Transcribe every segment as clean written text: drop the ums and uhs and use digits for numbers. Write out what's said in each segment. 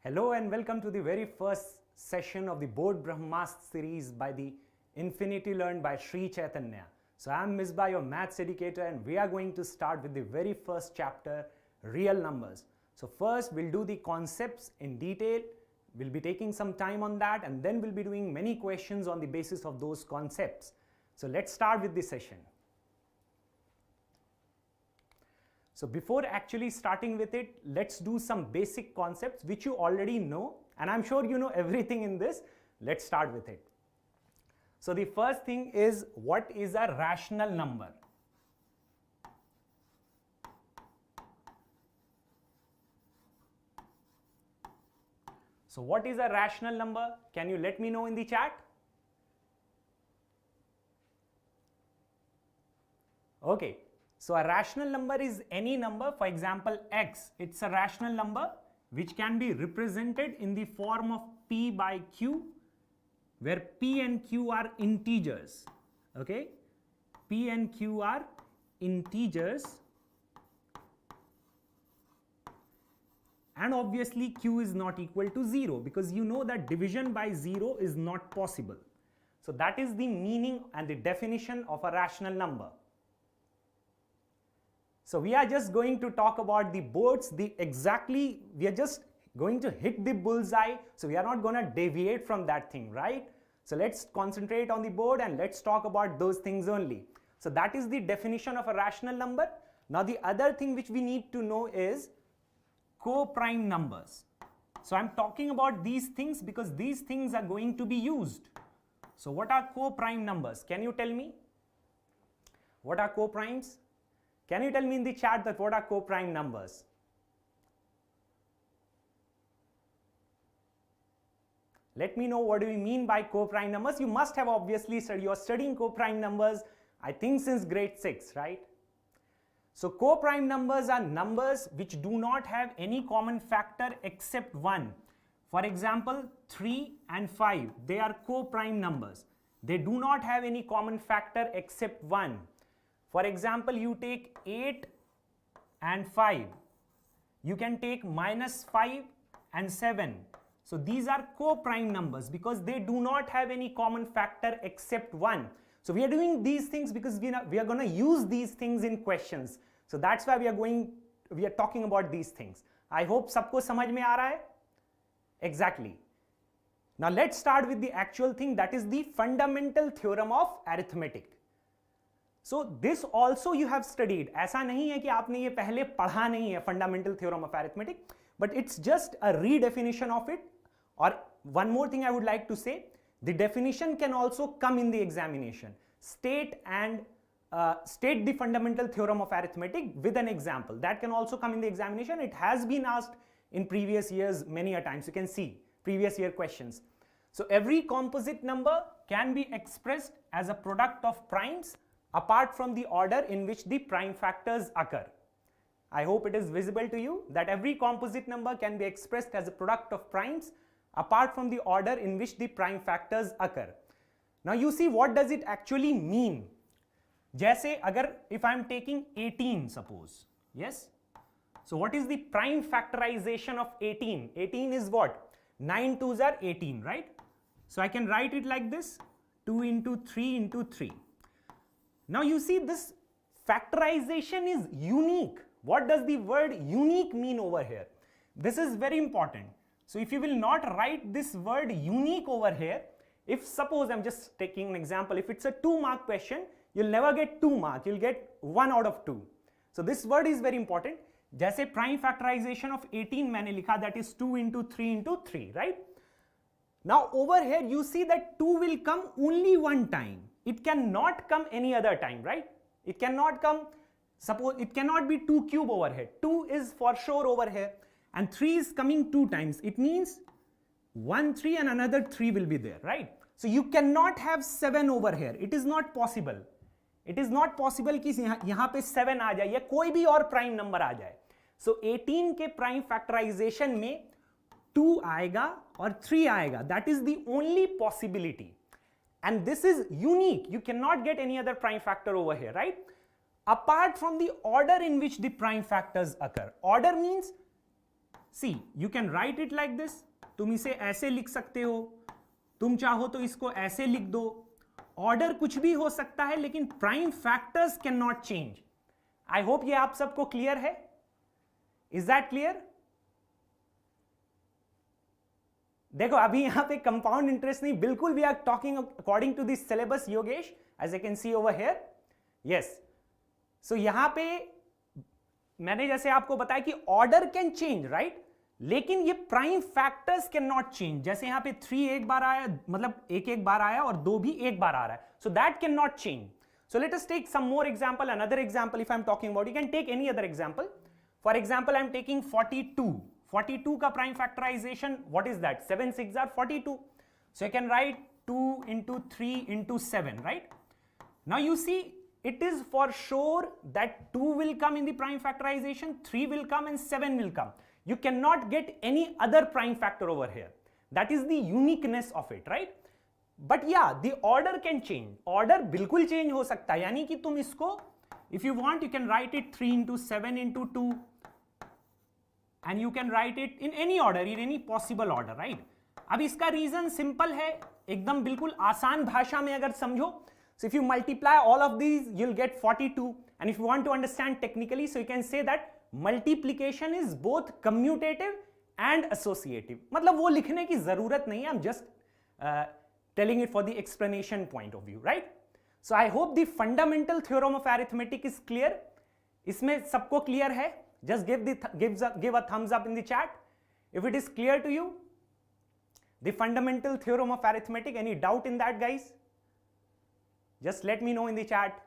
Hello and welcome to the very first session of the Board Brahmastra series by the Infinity Learned by Sri Chaitanya. So I am Misbah, your maths educator, and we are going to start with the very first chapter, real numbers. So first we'll do the concepts in detail. We'll be taking some time on that, and then we'll be doing many questions on the basis of those concepts. So let's start with the session. So before actually starting with it, let's do some basic concepts which you already know, and I'm sure you know everything in this. Let's start with it. So the first thing is, what is a rational number? So what is a rational number? Can you let me know in the chat? Okay. So a rational number is any number, for example x, it's a rational number which can be represented in the form of p by q, where p and q are integers, okay? P and q are integers, and obviously q is not equal to 0 because you know that division by 0 is not possible. So that is the meaning and the definition of a rational number. So we are just going to talk about the boards, we are just going to hit the bullseye, so we are not going to deviate from that thing, right? So let's concentrate on the board and let's talk about those things only. So that is the definition of a rational number. Now the other thing which we need to know is co-prime numbers. So I'm talking about these things because these things are going to be used. So what are co-prime numbers? Can you tell me? What are co-primes? Can you tell me in the chat that what are co-prime numbers? Let me know what do we mean by co-prime numbers. You must have obviously studied, you're studying co-prime numbers, I think since grade 6, right? So co-prime numbers are numbers which do not have any common factor except 1. For example, 3 and 5, they are co-prime numbers. They do not have any common factor except 1. For example, you take 8 and 5. You can take -5 and 7. So these are co-prime numbers because they do not have any common factor except 1. So we are doing these things because we are going to use these things in questions. So that's why we are talking about these things. I hope सबको समझ में आ रहा है? Exactly. Now let's start with the actual thing, that is the fundamental theorem of arithmetic. So this also you have studied. ऐसा नहीं है कि आपने ये पहले पढ़ा नहीं है fundamental theorem of arithmetic, but it's just a redefinition of it. Or one more thing I would like to say, the definition can also come in the examination. State the fundamental theorem of arithmetic with an example. That can also come in the examination. It has been asked in previous years many a times. You can see previous year questions. So every composite number can be expressed as a product of primes apart from the order in which the prime factors occur. I hope it is visible to you that every composite number can be expressed as a product of primes apart from the order in which the prime factors occur. Now you see, what does it actually mean? जैसे अगर if I am taking 18 suppose, yes? So what is the prime factorization of 18? 18 is what? 9 2s are 18, right? So I can write it like this, 2 into 3 into 3. Now you see, this factorization is unique. What does the word unique mean over here? This is very important. So if you will not write this word unique over here, if suppose I'm just taking an example, if it's a 2-mark question, you'll never get 2 marks, you'll get 1 out of 2. So this word is very important. जैसे prime factorization of 18 मैंने लिखा, that is 2 into 3 into 3, right? Now over here you see that 2 will come only one time. It cannot come any other time, right? It cannot come, suppose it cannot be 2 cube over here. 2 is for sure over here, and 3 is coming 2 times. It means 1 3 and another 3 will be there, right? So you cannot have 7 over here. It is not possible. It is not possible कि यहाँ पे 7 आ जाए या कोई भी और prime number आ जाए. So 18 के prime factorization में 2 आएगा और 3 आएगा. That is the only possibility. And this is unique. You cannot get any other prime factor over here, right? Apart from the order in which the prime factors occur. Order means see you can write it like this, तुम इसे ऐसे लिख सकते हो, तुम चाहो तो इसको ऐसे लिख दो, ऑर्डर कुछ भी हो सकता है, लेकिन prime factors can not change. I hope ये आप सबको क्लियर है। Is that clear? देखो अभी यहां पे कंपाउंड इंटरेस्ट नहीं, बिल्कुल we are talking according to this syllabus Yogesh, as I can see over here. Yes, so यहां पे मैंने जैसे आपको बताया कि ऑर्डर कैन चेंज, राइट, लेकिन ये prime factors can not change. जैसे यहां पे 3 एक बार आया, मतलब एक बार आया, और 2 भी एक बार आ रहा है, so that can not change. So let us take some more example, another example if I'm talking about, you can take any other example. For example, I'm taking 42. 42 ka prime factorization, what is that? 7 6 are 42. So you can write 2 into 3 into 7, right? Now you see, it is for sure that 2 will come in the prime factorization, 3 will come and 7 will come. You cannot get any other prime factor over here. That is the uniqueness of it, right? But या the order can change, order बिल्कुल change हो सकता है, यानी कि तुम इसको if you want you can write it 3 into 7 into 2 and you can write it in any order, in any possible order, right. अब इसका रीजन सिंपल है, एकदम बिल्कुल आसान भाषा में अगर समझो, so if you multiply all of these you will get 42, and if you want to understand technically, so you can say that multiplication is both commutative and associative. मतलब वो लिखने की जरूरत नहीं है, I am just telling it for the explanation point of view, right? So I hope the fundamental theorem of arithmetic is clear. इसमें सबको clear है? Just give a thumbs up in the chat if it is clear to you. The fundamental theorem of arithmetic, any doubt in that, guys? Just let me know in the chat.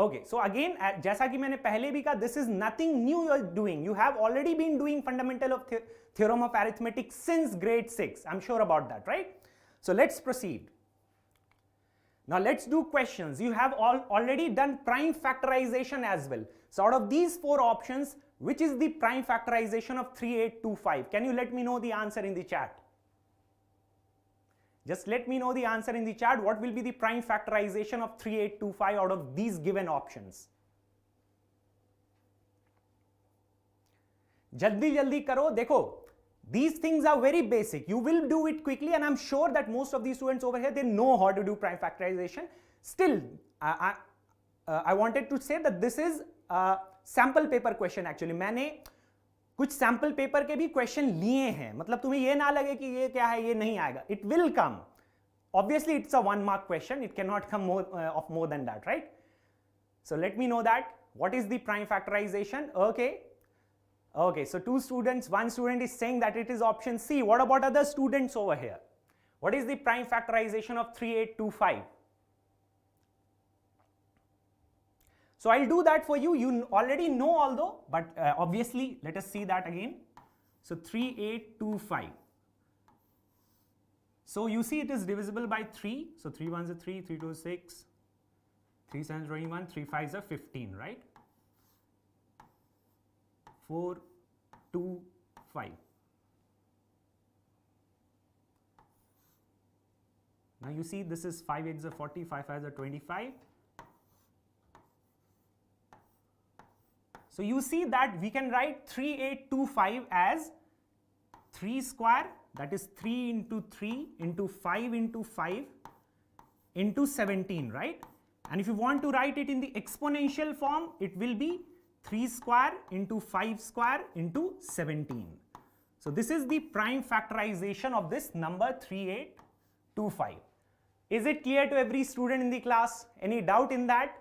Okay, so again, जैसा कि मैंने पहले भी कहा, this is nothing new you are doing. You have already been doing fundamental of theorem of arithmetic since grade 6. I'm sure about that, right? So let's proceed. Now let's do questions. You have already done prime factorization as well. So out of these 4 options, which is the prime factorization of 3825? Can you let me know the answer in the chat? Just let me know the answer in the chat. What will be the prime factorization of 3825 out of these given options? jaldi karo, dekho, these things are very basic. You will do it quickly, and I'm sure that most of these students over here, they know how to do prime factorization. Still, I wanted to say that this is a sample paper question actually. मैंने कुछ sample paper के भी question लिए हैं, मतलब तुम्हें ये ना लगे कि ये क्या है, ये नहीं आएगा, it will come. Obviously it's a 1 mark question, it can not come of more than that, right? So let me know that what is the prime factorization. Okay, so 2 students, 1 student is saying that it is option C. What about other students over here? What is the prime factorization of 3825? So I'll do that for you. You already know although, but obviously let us see that again. So 3825. So you see it is divisible by 3. So 3 1s are 3, 3 2 is 6, 3 7s 21, 3 5s are 15, right? 4 2 5. Now you see this is 5 8s are 40, 5 5s are 25. So you see that we can write 3825 as 3 square, that is 3 into 3 into 5 into 5 into 17, right? And if you want to write it in the exponential form, it will be 3 square into 5 square into 17. So this is the prime factorization of this number 3825. Is it clear to every student in the class? Any doubt in that?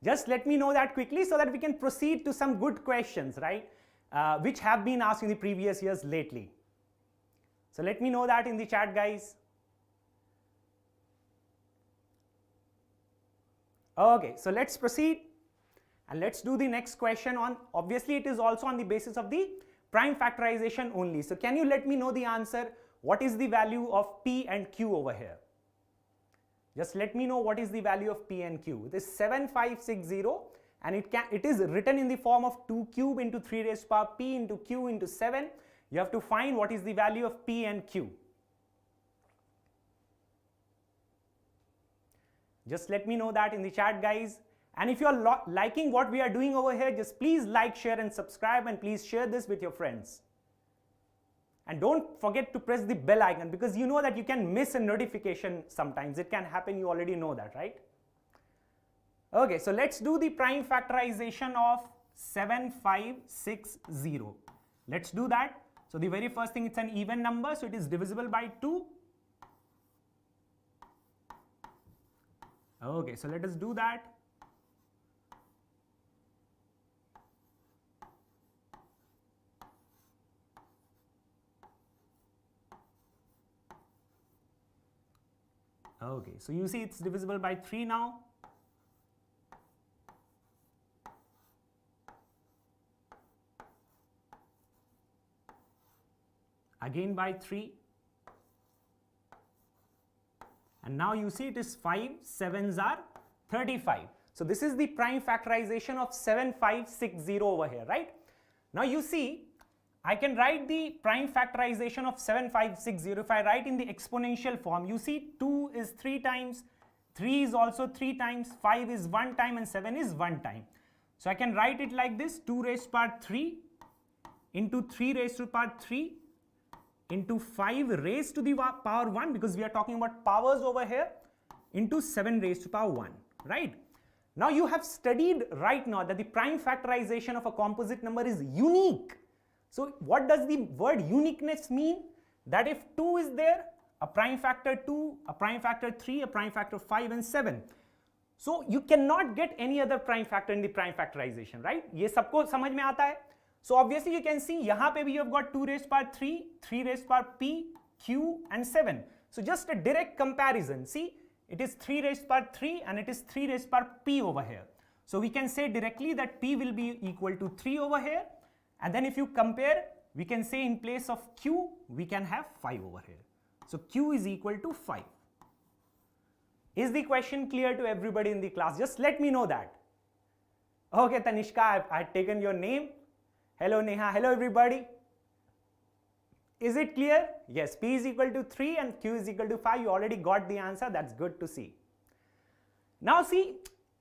Just let me know that quickly so that we can proceed to some good questions, right? Which have been asked in the previous years lately. So let me know that in the chat, guys. Okay, so let's proceed and let's do the next question on, obviously it is also on the basis of the prime factorization only. So can you let me know the answer? What is the value of P and Q over here? Just let me know what is the value of P and Q. It is 7560 and it is written in the form of 2 cube into 3 raised to power P into Q into 7. You have to find what is the value of P and Q. Just let me know that in the chat, guys. And if you are liking what we are doing over here, just please like, share and subscribe, and please share this with your friends. And don't forget to press the bell icon, because you know that you can miss a notification sometimes. It can happen, you already know that, right? Okay, so let's do the prime factorization of 7560. Let's do that. So the very first thing, it's an even number, so it is divisible by 2. Okay, so let us do that. Okay, so you see it's divisible by 3 now. Again by 3. And now you see it is 5 7s are 35. So this is the prime factorization of 7560 over here, right? Now you see, I can write the prime factorization of 7560. If I write in the exponential form, you see 2 is 3 times, 3 is also 3 times, 5 is 1 time, and 7 is 1 time. So I can write it like this: 2 raised to power 3 into 3 raised to power 3 into 5 raised to the power 1, because we are talking about powers over here, into 7 raised to power 1, right? Now you have studied right now that the prime factorization of a composite number is unique. So what does the word uniqueness mean? That if 2 is there, a prime factor 2, a prime factor 3, a prime factor 5 and 7. So you cannot get any other prime factor in the prime factorization, right? ये सबको समझ में आता है? So obviously you can see यहाँ पे भी you have got 2 raised to power 3, 3 raised to power p, q and 7. So just a direct comparison. See, it is 3 raised to power 3 and it is 3 raised to power p over here. So we can say directly that p will be equal to 3 over here. And then if you compare, we can say in place of q, we can have 5 over here. So q is equal to 5. Is the question clear to everybody in the class? Just let me know that. Okay, Tanishka, I've taken your name. Hello Neha, hello everybody. Is it clear? Yes, p is equal to 3 and q is equal to 5. You already got the answer. That's good to see. Now see,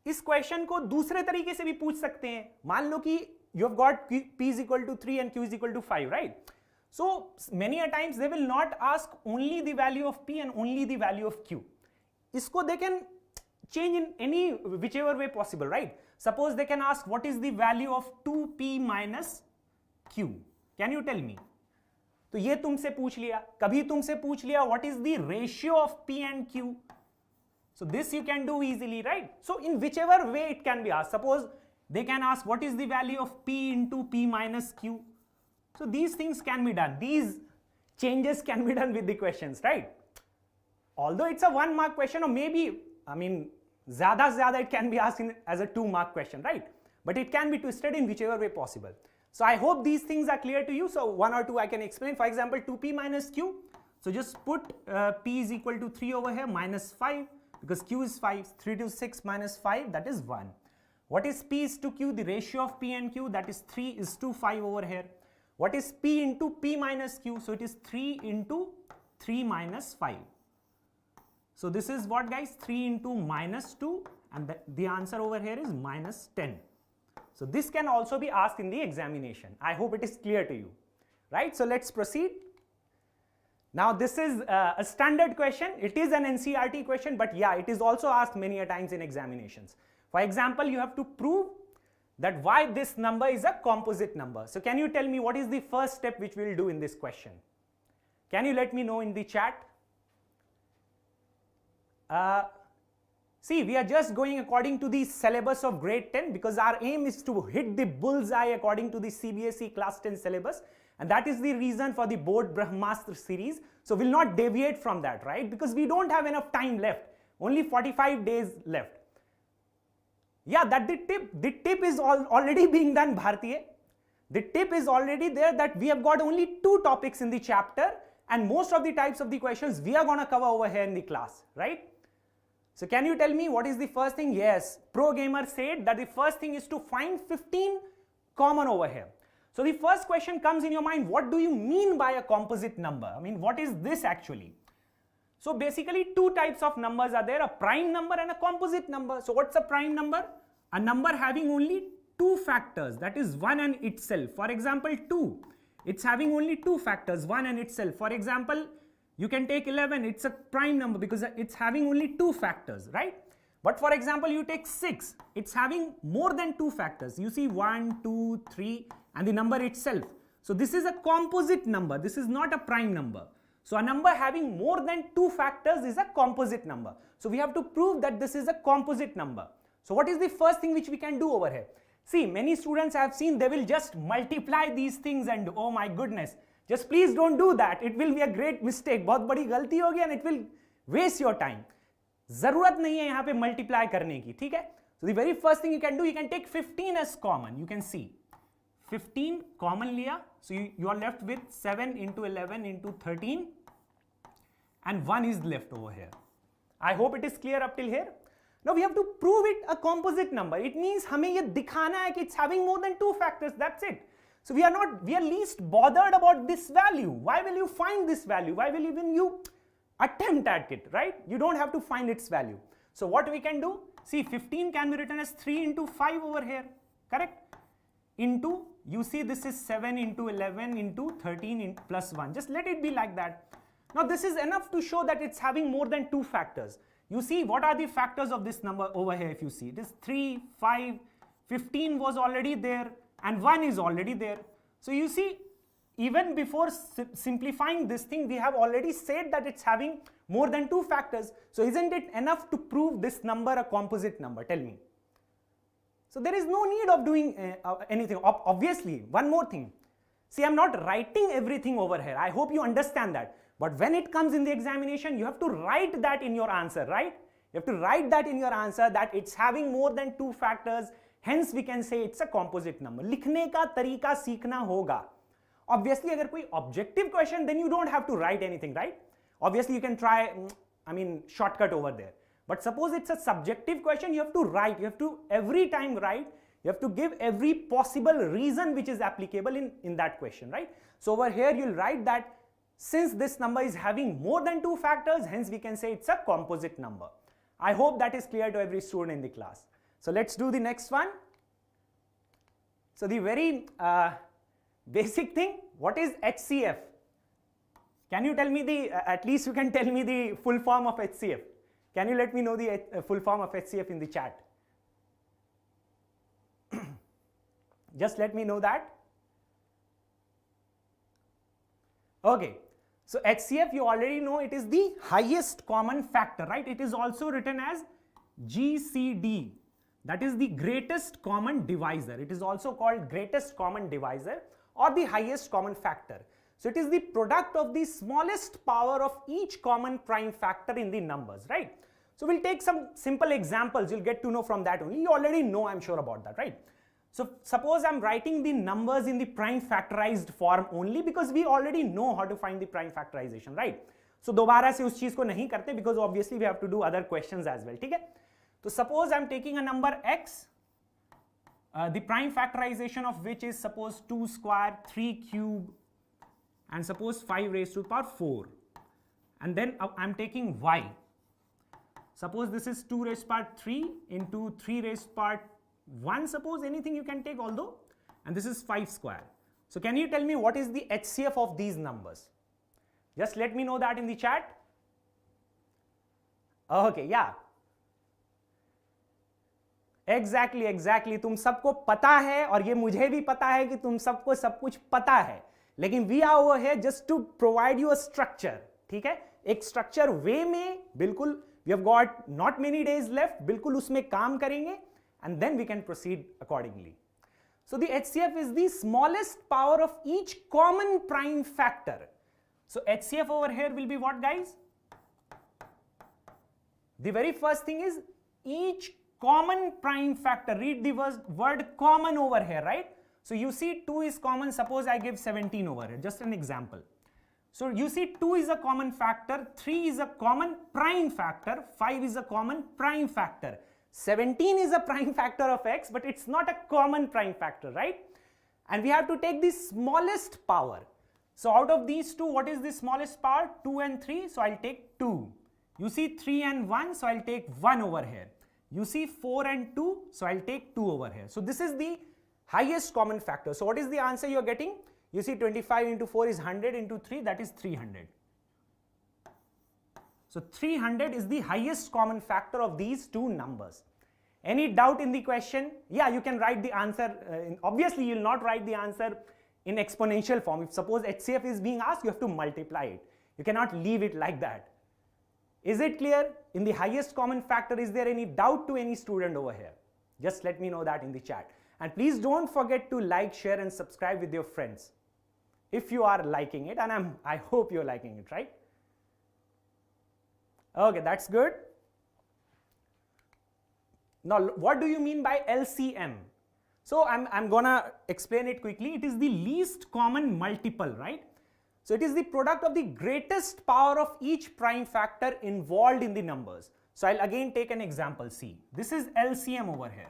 इस question को दूसरे तरीके से भी पूछ सकते हैं. मान लो कि you have got p is equal to 3 and q is equal to 5, right? So many a times they will not ask only the value of p and only the value of q. इसको they can change in any whichever way possible, right? Suppose they can ask what is the value of 2p minus q. Can you tell me? तो ये तुमसे पूछ लिया. कभी तुमसे पूछ लिया what is the ratio of p and q. So this you can do easily, right? So in whichever way it can be asked. Suppose they can ask what is the value of p into p minus q. So these things can be done. These changes can be done with the questions, right? Although it's a 1 mark question, or maybe, I mean, zyada it can be asked as a 2 mark question, right? But it can be twisted in whichever way possible. So I hope these things are clear to you. So 1 or 2 I can explain. For example, 2p minus q. So just put p is equal to 3 over here minus 5, because q is 5. 3 to 6 minus 5, that is 1. What is p is to q? The ratio of p and q, that is 3 is to 5 over here. What is p into p minus q? So it is 3 into 3 minus 5. So this is what, guys? 3 into minus 2, and the answer over here is minus 10. So this can also be asked in the examination. I hope it is clear to you, right? So let's proceed. Now this is a standard question. It is an NCERT question, but yeah, it is also asked many a times in examinations. For example, you have to prove that why this number is a composite number. So can you tell me what is the first step which we will do in this question? Can you let me know in the chat? See, we are just going according to the syllabus of grade 10, because our aim is to hit the bullseye according to the CBSE class 10 syllabus, and that is the reason for the board Brahmastra series. So we'll not deviate from that, right? Because we don't have enough time left, only 45 days left. Yeah, that the tip is already being done, Bhartiye. The tip is already there, that we have got only 2 topics in the chapter, and most of the types of the questions we are going to cover over here in the class, right? So can you tell me what is the first thing? Yes, Pro Gamer said that the first thing is to find 15 common over here. So the first question comes in your mind, what do you mean by a composite number? I mean, what is this actually? So basically 2 types of numbers are there, a prime number and a composite number. So what's a prime number? a number having only two factors, that is 1 and itself. For example, 2, it's having only two factors, 1 and itself. For example, you can take 11, it's a prime number because it's having only two factors, right? But for example, you take 6, it's having more than two factors. You see 1, 2, 3 and the number itself. So this is a composite number, this is not a prime number. So a number having more than two factors is a composite number. So we have to prove that this is a composite number. So what is the first thing which we can do over here? See, many students I have seen, they will just multiply these things and oh my goodness, just please don't do that. It will be a great mistake. बहुत बड़ी गलती होगी and it will waste your time. जरूरत नहीं है यहाँ पे multiply करने की, ठीक है? So the very first thing you can do, you can take 15 as common. You can see 15 common लिया, so you are left with 7 into 11 into 13 and 1 is left over here. I hope it is clear up till here. Now we have to prove it a composite number. It means हमें ये दिखाना है कि it's having more than two factors. That's it. So we are least bothered about this value. Why will you find this value? Why will even you attempt at it, right? You don't have to find its value. So what we can do? See, 15 can be written as 3 into 5 over here, correct? Into, you see this is 7 into 11 into 13 plus 1. Just let it be like that. Now this is enough to show that it's having more than two factors. You see, what are the factors of this number over here? If you see, it is 3, 5, 15 was already there and 1 is already there. So you see, even before simplifying this thing, we have already said that it's having more than two factors. So isn't it enough to prove this number a composite number? Tell me. So there is no need of doing anything. Obviously, one more thing. See, I'm not writing everything over here. I hope you understand that. But when it comes in the examination, you have to write that in your answer, right? You have to write that in your answer that it's having more than two factors. Hence, we can say it's a composite number. लिखने का तरीका सीखना होगा. Obviously, अगर कोई objective question, then you don't have to write anything, right? Obviously, you can try, shortcut over there. But suppose it's a subjective question, you have to write. You have to every time write. You have to give every possible reason which is applicable in that question, right? So over here, you'll write that since this number is having more than two factors, hence we can say it's a composite number. I hope that is clear to every student in the class. So let's do the next one. So the very basic thing, what is HCF? Can you tell me at least you can tell me the full form of HCF. Can you let me know the full form of HCF in the chat? Just let me know that. Okay. So HCF, you already know it is the highest common factor, right? It is also written as GCD. That is the greatest common divisor. It is also called greatest common divisor or the highest common factor. So it is the product of the smallest power of each common prime factor in the numbers, right? So we'll take some simple examples. You'll get to know from that only. You already know, I'm sure about that, right? So suppose I'm writing the numbers in the prime factorized form only because we already know how to find the prime factorization, right? So दोबारा से उस चीज को नहीं करते because obviously we have to do other questions as well, ठीक है? So suppose I'm taking a number x, the prime factorization of which is suppose 2 square, 3 cube, and suppose 5 raised to the power 4. And then I'm taking y. Suppose this is 2 raised to the power 3 into 3 raised to the power 1, suppose anything you can take although, and this is 5 square. So can you tell me what is the HCF of these numbers? Just let me know that in the chat. Okay, yeah. Exactly. तुम सबको पता है और ये मुझे भी पता है कि तुम सबको सब कुछ पता है. लेकिन we are over here just to provide you a structure. ठीक है? एक structure way में बिल्कुल we have got not many days left. बिल्कुल उसमें काम करेंगे. And then we can proceed accordingly. So the HCF is the smallest power of each common prime factor. So HCF over here will be what, guys? The very first thing is each common prime factor. Read the word common over here, right? So you see 2 is common. Suppose I give 17 over here. Just an example. So you see 2 is a common factor. 3 is a common prime factor. 5 is a common prime factor. 17 is a prime factor of x, but it's not a common prime factor, right? And we have to take the smallest power. So out of these two, what is the smallest power? 2 and 3, so I'll take 2. You see 3 and 1, so I'll take 1 over here. You see 4 and 2, so I'll take 2 over here. So this is the highest common factor. So what is the answer you're getting? You see 25 into 4 is 100 into 3, that is 300. So 300 is the highest common factor of these two numbers. Any doubt in the question? Yeah, you can write the answer. Obviously, you will not write the answer in exponential form. If suppose HCF is being asked, you have to multiply it. You cannot leave it like that. Is it clear? In the highest common factor, is there any doubt to any student over here? Just let me know that in the chat. And please don't forget to like, share and subscribe with your friends if you are liking it, and I hope you're liking it, right? Okay, that's good. Now, what do you mean by LCM? So I'm gonna explain it quickly. It is the least common multiple, right? So it is the product of the greatest power of each prime factor involved in the numbers. So I'll again take an example. See, this is LCM over here.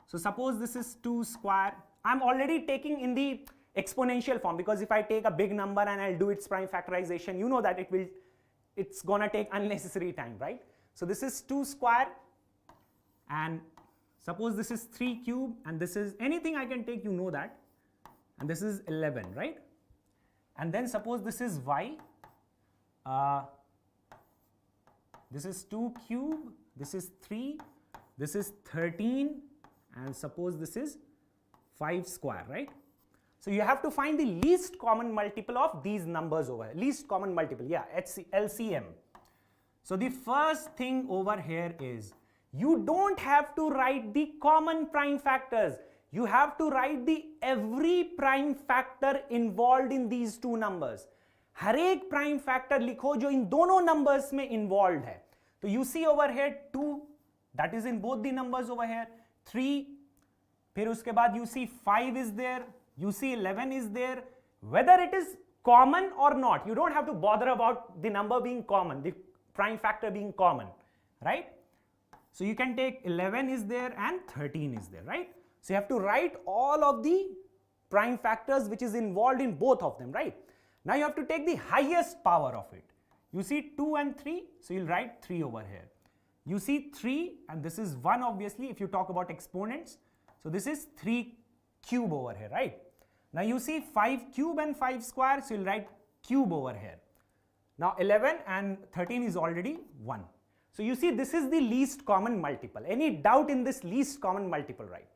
So suppose this is 2 square. I'm already taking in the exponential form, because if I take a big number and I'll do its prime factorization, you know that it's gonna take unnecessary time, right? So this is 2 square, and suppose this is 3 cube, and this is anything I can take, you know that, and this is 11, right? And then suppose this is y, this is 2 cube, this is 3, this is 13, and suppose this is 5 square, right? So you have to find the least common multiple of these numbers over here. Least common multiple, yeah, LCM. So the first thing over here is, you don't have to write the common prime factors. You have to write the every prime factor involved in these two numbers. हर एक prime factor लिखो जो इन दोनों numbers में involved है. So you see over here 2, that is in both the numbers over here. 3, फिर उसके बाद you see 5 is there, you see 11 is there. Whether it is common or not, you don't have to bother about the number being common, the prime factor being common, right? So you can take 11 is there and 13 is there, right? So you have to write all of the prime factors which is involved in both of them, right? Now you have to take the highest power of it. You see 2 and 3, so you'll write 3 over here. You see 3, and this is 1 obviously if you talk about exponents. So this is 3 cube over here, right? Now you see 5 cube and 5 square, so you'll write cube over here. Now 11 and 13 is already 1. So you see this is the least common multiple. Any doubt in this least common multiple, right?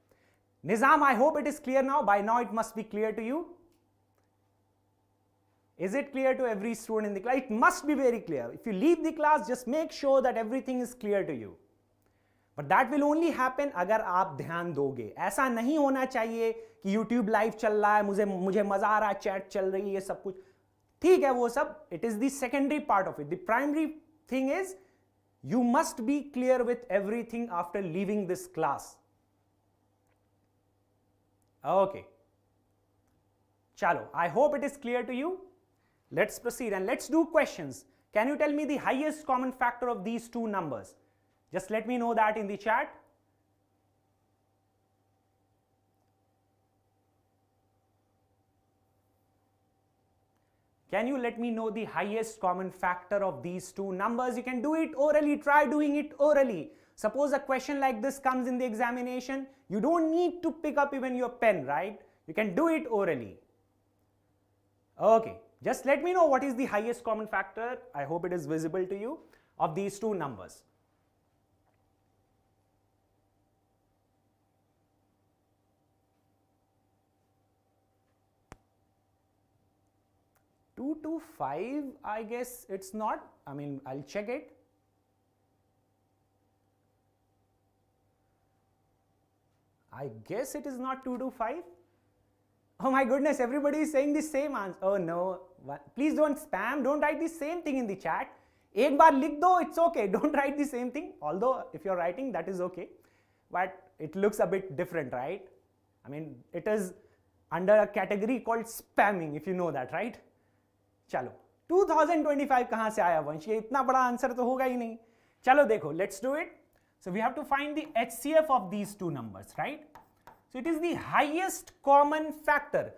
Nizam, I hope it is clear now. By now it must be clear to you. Is it clear to every student in the class? It must be very clear. If you leave the class, just make sure that everything is clear to you. But that will only happen अगर आप ध्यान दोगे. ऐसा नहीं होना चाहिए कि YouTube live चल रहा है, मुझे मजा आ रहा है, chat चल रही है, ये सब कुछ ठीक है वो सब. It is the secondary part of it. The primary thing is you must be clear with everything after leaving this class. Okay. Chalo, I hope it is clear to you. Let's proceed and let's do questions. Can you tell me the highest common factor of these two numbers? Just let me know that in the chat. Can you let me know the highest common factor of these two numbers? You can do it orally. Try doing it orally. Suppose a question like this comes in the examination. You don't need to pick up even your pen, right? You can do it orally. Okay. Just let me know what is the highest common factor. I hope it is visible to you of these two numbers. Two to 5, I guess it's not. I mean, I'll check it. I guess it is not 2 to 5. Oh my goodness, everybody is saying the same answer. Oh no, please don't spam. Don't write the same thing in the chat. एक बार लिख दो, it's okay. Don't write the same thing. Although if you're writing, that is okay. But it looks a bit different, right? I mean, it is under a category called spamming, if you know that, right? चलो 2025 कहाँ से आया वंश? ये इतना बड़ा answer तो होगा ही नहीं. चलो देखो, let's do it. So we have to find the HCF of these two numbers, right? So it is the highest common factor.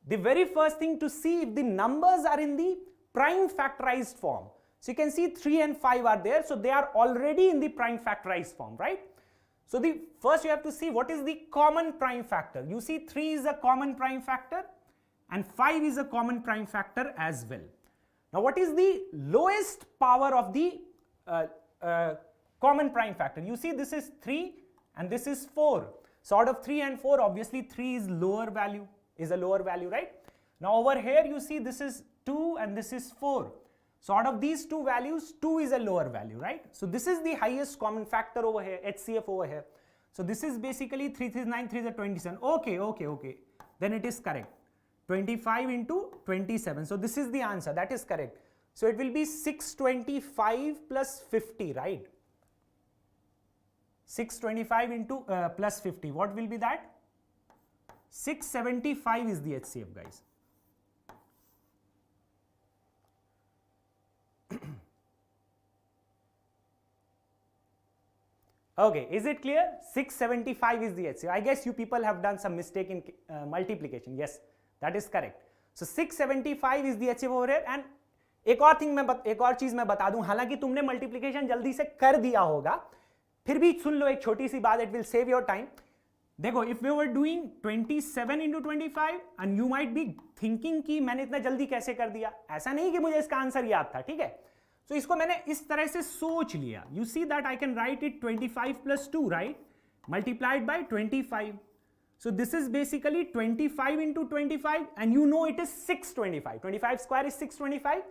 The very first thing to see if the numbers are in the prime factorized form. So you can see 3 and 5 are there, so they are already in the prime factorized form, right? So the first you have to see what is the common prime factor. You see 3 is a common prime factor and 5 is a common prime factor as well. Now what is the lowest power of the common prime factor? You see this is 3 and this is 4. So out of 3 and 4, obviously 3 is a lower value, right? Now over here you see this is 2 and this is 4. So out of these two values, 2 is a lower value, right? So this is the highest common factor over here, HCF over here. So this is basically 3 is 9, 3 is 27. Okay. Then it is correct. 25 into 27. So this is the answer. That is correct. So it will be 625 plus 50, right? 625 into plus 50. What will be that? 675 is the HCF, guys. Okay, is it clear? 675 is the HCF. I guess you people have done some mistake in multiplication. Yes, that is correct. So 675 is the HCF over here. And एक और चीज मैं बता दूं, हालांकि तुमने multiplication जल्दी से कर दिया होगा, फिर भी सुन लो एक छोटी सी बात, it will save your time. देखो, if we were doing 27 into 25 and you might be thinking कि मैंने इतना जल्दी कैसे कर दिया, ऐसा नहीं कि मुझे इसका आंसर याद था, ठीक है. तो इसको मैंने इस तरह से सोच लिया. You see that I can write it 25 plus 2, right, multiplied by 25. So this is basically 25 into 25 and you know it is 625. 25 square is 625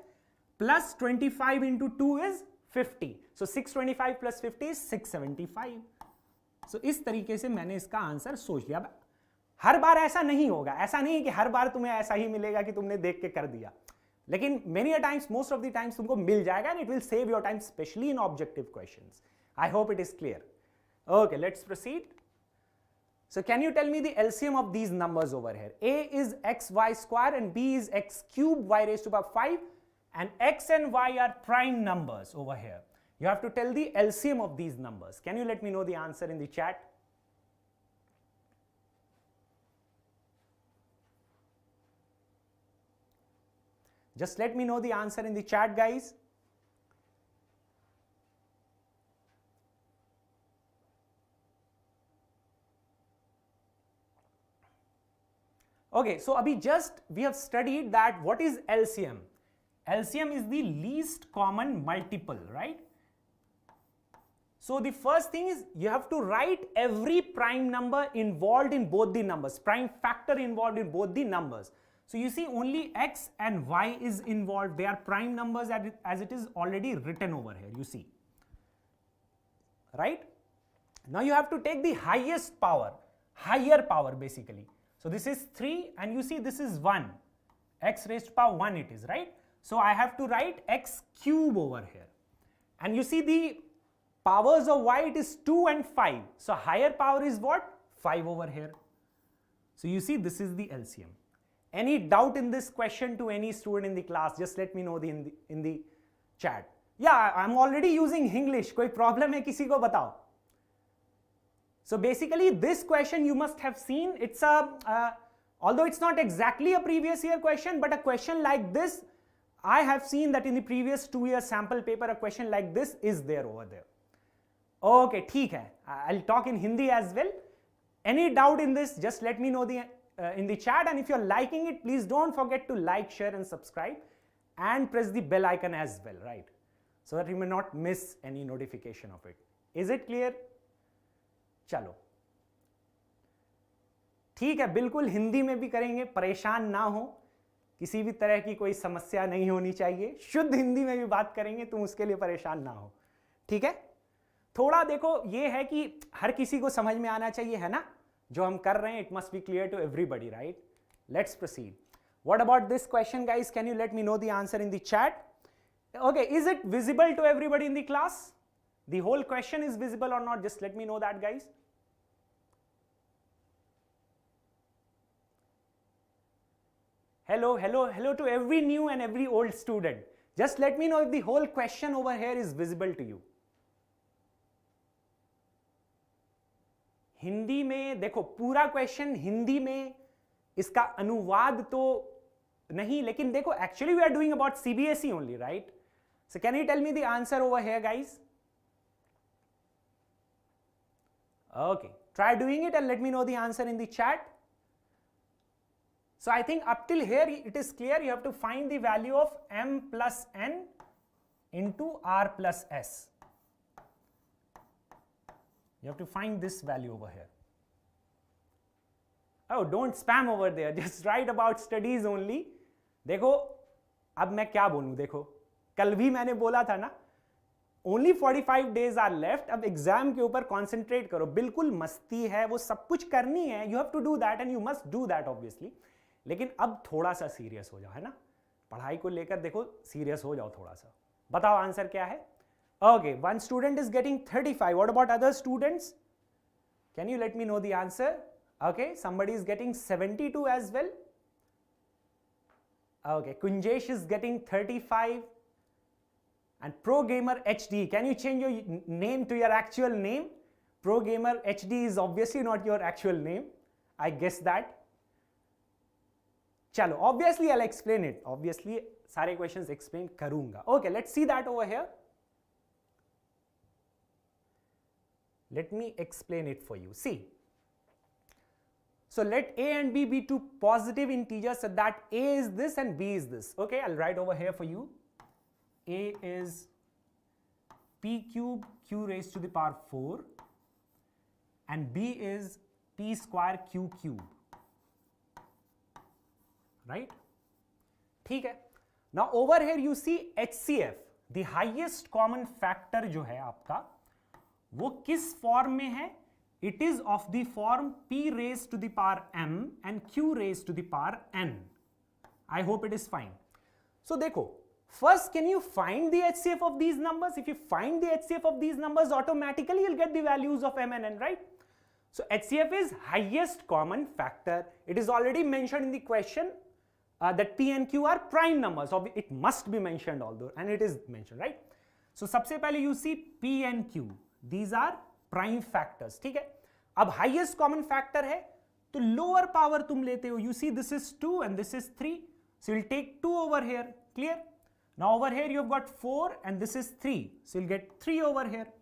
plus 25 into 2 is 50. So 625 plus 50 is 675. So इस तरीके से मैंने इसका आंसर सोच लिया. अब हर बार ऐसा नहीं होगा, ऐसा नहीं कि हर बार तुम्हें ऐसा ही मिलेगा कि तुमने देख के कर दिया, लेकिन many a times, most of the times तुमको मिल जाएगा and it will save your time, especially in objective questions. I hope it is clear. Okay, let's proceed. So can you tell me the LCM of these numbers over here? A is xy square and B is x cube y raised to power 5 and x and y are prime numbers over here. You have to tell the LCM of these numbers. Can you let me know the answer in the chat? Just let me know the answer in the chat, guys. Okay, so abhi just we have studied that what is LCM. LCM is the least common multiple, right? So the first thing is you have to write every prime number involved in both the numbers, prime factor involved in both the numbers. So you see only x and y is involved. They are prime numbers as it is already written over here, you see. Right? Now you have to take the highest power, higher power basically. So this is 3 and you see this is 1, x raised to power 1 it is, right? So I have to write x cube over here. And you see the powers of y, it is 2 and 5. So higher power is what? 5 over here. So you see this is the LCM. Any doubt in this question to any student in the class, just let me know in the chat. Yeah, I'm already using English. कोई problem है किसी को बताओ. So basically this question you must have seen, it's a, although it's not exactly a previous year question, but a question like this, I have seen that in the previous 2 year sample paper, a question like this is there over there. Okay, ठीक है. I'll talk in Hindi as well. Any doubt in this, just let me know in the chat, and if you're liking it, please don't forget to like, share and subscribe and press the bell icon as well, right? So that you may not miss any notification of it. Is it clear? चलो ठीक है, बिल्कुल हिंदी में भी करेंगे, परेशान ना हो, किसी भी तरह की कोई समस्या नहीं होनी चाहिए, शुद्ध हिंदी में भी बात करेंगे, तुम उसके लिए परेशान ना हो, ठीक है. थोड़ा देखो ये है कि हर किसी को समझ में आना चाहिए, है ना, जो हम कर रहे हैं, it must be clear to everybody, right. Let's proceed. What about this question guys? Can you let me know the answer in the chat? Okay, is it visible to everybody in the class? The whole question is visible or not? Just let me know that, guys. Hello to every new and every old student. Just let me know if the whole question over here is visible to you. Hindi में देखो, पूरा question Hindi में, इसका अनुवाद तो नहीं, लेकिन देखो actually we are doing about CBSE only, right? So can you tell me the answer over here, guys? Okay, try doing it and let me know the answer in the chat. So I think up till here it is clear. You have to find the value of m plus n into r plus s. You have to find this value over here. Oh, don't spam over there. Just write about studies only. देखो अब मैं क्या बोलूं, देखो कल भी मैंने बोला था ना, ओनली 45 डेज आर लेफ्ट. अब एग्जाम के ऊपर कॉन्सेंट्रेट करो. बिल्कुल मस्ती है, वो सब कुछ करनी है. You have to do that and you must do that obviously. लेकिन अब थोड़ा सा सीरियस हो जाओ, है ना. पढ़ाई को लेकर देखो सीरियस हो जाओ थोड़ा सा. बताओ आंसर क्या है. Okay, one student is getting 35. What about other students? Can you let me know the answer? Okay, somebody is getting 72 as well. Okay, Kunjesh is getting 35. And Pro Gamer HD, can you change your name to your actual name? Pro Gamer HD is obviously not your actual name. I guess that. Chalo, obviously I'll explain it. Obviously, सारे questions explain करूँगा. Okay, let's see that over here. Let me explain it for you. See. So let a and b be two positive integers so that a is this and b is this. Okay, I'll write over here for you. A is p cube q raised to the power 4 and b is p square q cube. Right? ठीक है. Now over here you see HCF, the highest common factor जो है आपका, वो किस form में है? It is of the form p raised to the power m and q raised to the power n. I hope it is fine. So देखो, first can you find the HCF of these numbers? If you find the HCF of these numbers, automatically you'll get the values of m and n, right? So HCF is highest common factor. It is already mentioned in the question that p and q are prime numbers. So it must be mentioned although, and it is mentioned, right? So सबसे पहले you see p and q. These are prime factors. ठीक है. अब highest common factor है तो lower power तुम लेते हो. You see this is 2 and this is 3, so will take 2 over here. Clear? Now over here you have got 4 and this is 3, so will get 3 over here.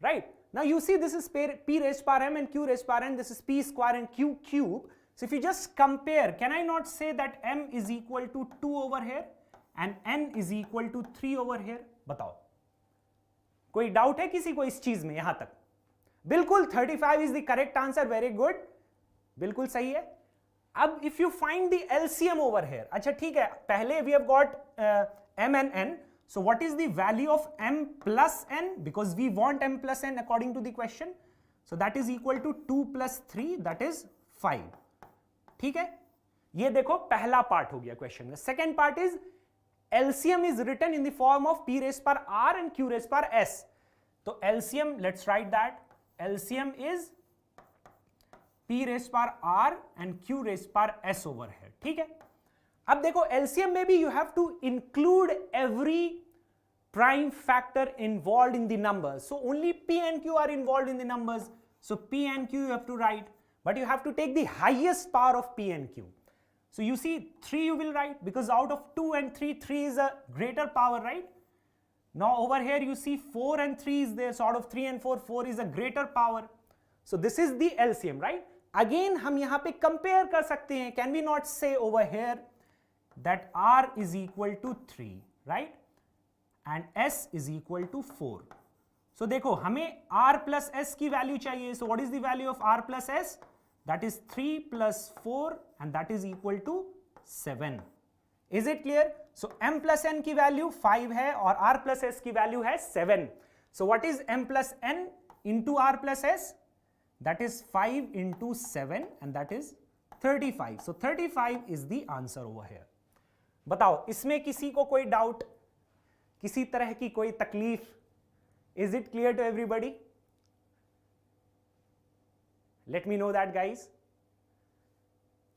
Right? Now you see this is p raised power m and q raised power n, this is p square and q cube. So if you just compare, can I not say that m is equal to 2 over here and n is equal to 3 over here? बताओ, कोई doubt है किसी को इस चीज में? यहां तक बिल्कुल 35 is the correct answer. Very good, बिल्कुल सही है. अब if you find the LCM over here, अच्छा ठीक है, पहले we have got m and n. So what is the value of m plus n? Because we want m plus n according to the question. So that is equal to 2 plus 3, that is 5. ठीक है, ये देखो पहला part हो गया question में. Second part is LCM is written in the form of p raised power r and q raised power s. So LCM, let's write that. LCM is p raised power r and q raised power s over here. ठीक है. अब देखो LCM में भी you have to include every prime factor involved in the numbers. So only p and q are involved in the numbers. So p and q you have to write, but you have to take the highest power of p and q. So you see 3 you will write because out of 2 and 3, 3 is a greater power, right? Now over here you see 4 and 3 is there, so out of 3 and 4, 4 is a greater power. So this is the LCM, right? Again हम यहाँ पे compare कर सकते हैं. Can we not say over here that R is equal to 3, right? And S is equal to 4. So देखो हमें R plus S की value चाहिए. So what is the value of R plus S? That is 3 plus 4 and that is equal to 7. Is it clear? So m plus n की value 5 है और r plus s की value है 7. So what is m plus n into r plus s? That is 5 into 7 and that is 35. So 35 is the answer over here. बताओ इसमें किसी को कोई डाउट, किसी तरह की कोई तकलीफ? Is it clear to everybody? Let me know that, guys.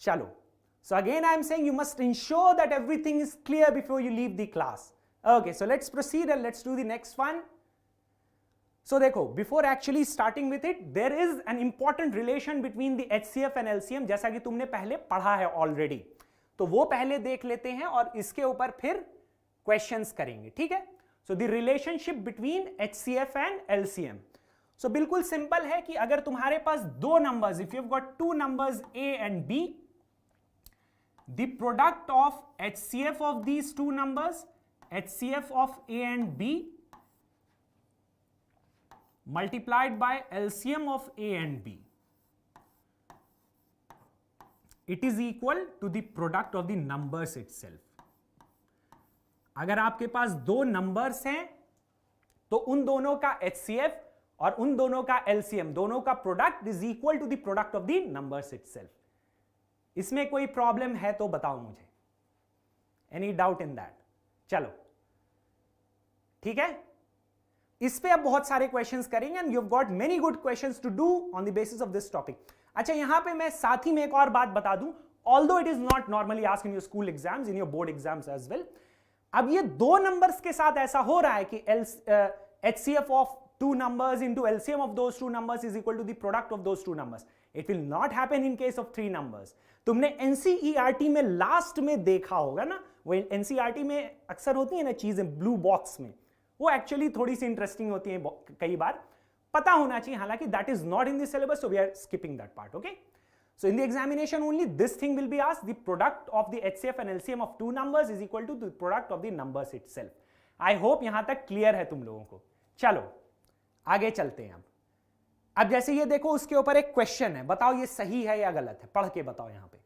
Chalo. So again I am saying you must ensure that everything is clear before you leave the class. Okay, so let's proceed and let's do the next one. So देखो, before actually starting with it, there is an important relation between the HCF and LCM, जैसा कि तुमने पहले पढ़ा है already. तो वो पहले देख लेते हैं और इसके ऊपर फिर questions करेंगे. ठीक है? So the relationship between HCF and LCM. सो बिल्कुल सिंपल है कि अगर तुम्हारे पास दो numbers, if you have got two numbers a and b, the product of HCF of these two numbers, HCF of a and b multiplied by LCM of a and b, it is equal to the product of the numbers itself. अगर आपके पास दो numbers हैं तो उन दोनों का HCF और उन दोनों का LCM, दोनों का product is equal to the product of the numbers itself. इसमें कोई प्रॉब्लम है तो बताओ मुझे. Any doubt in that? चलो ठीक है, इस पे अब बहुत सारे क्वेश्चंस करेंगे and you have got many good questions to do on the basis of this topic. अच्छा, यहां पे मैं साथ ही में एक और बात बता दूं, although it is not normally asked in your school exams, in your board exams as well. अब ये दो नंबर्स के साथ ऐसा हो रहा है कि HCF of two numbers into LCM of those two numbers is equal to the product of those two numbers. It will not happen in case of three numbers. तुमने NCERT में लास्ट में देखा होगा ना, वो NCERT में अक्सर होती है ना चीजें ब्लू बॉक्स में, वो एक्चुअली थोड़ी सी इंटरेस्टिंग होती है, कई बार पता होना चाहिए, हालांकि that is not in the syllabus, so we are skipping that part. Okay, so in the examination only this thing will be asked, the product of the HCF and LCM of two numbers is equal to the product of the numbers itself. I hope यहां तक clear है तुम लोगों को. चलो आगे चलते हैं. अब जैसे ये देखो, उसके ऊपर एक क्वेश्चन है, बताओ ये सही है या गलत है, पढ़ के बताओ. यहां पे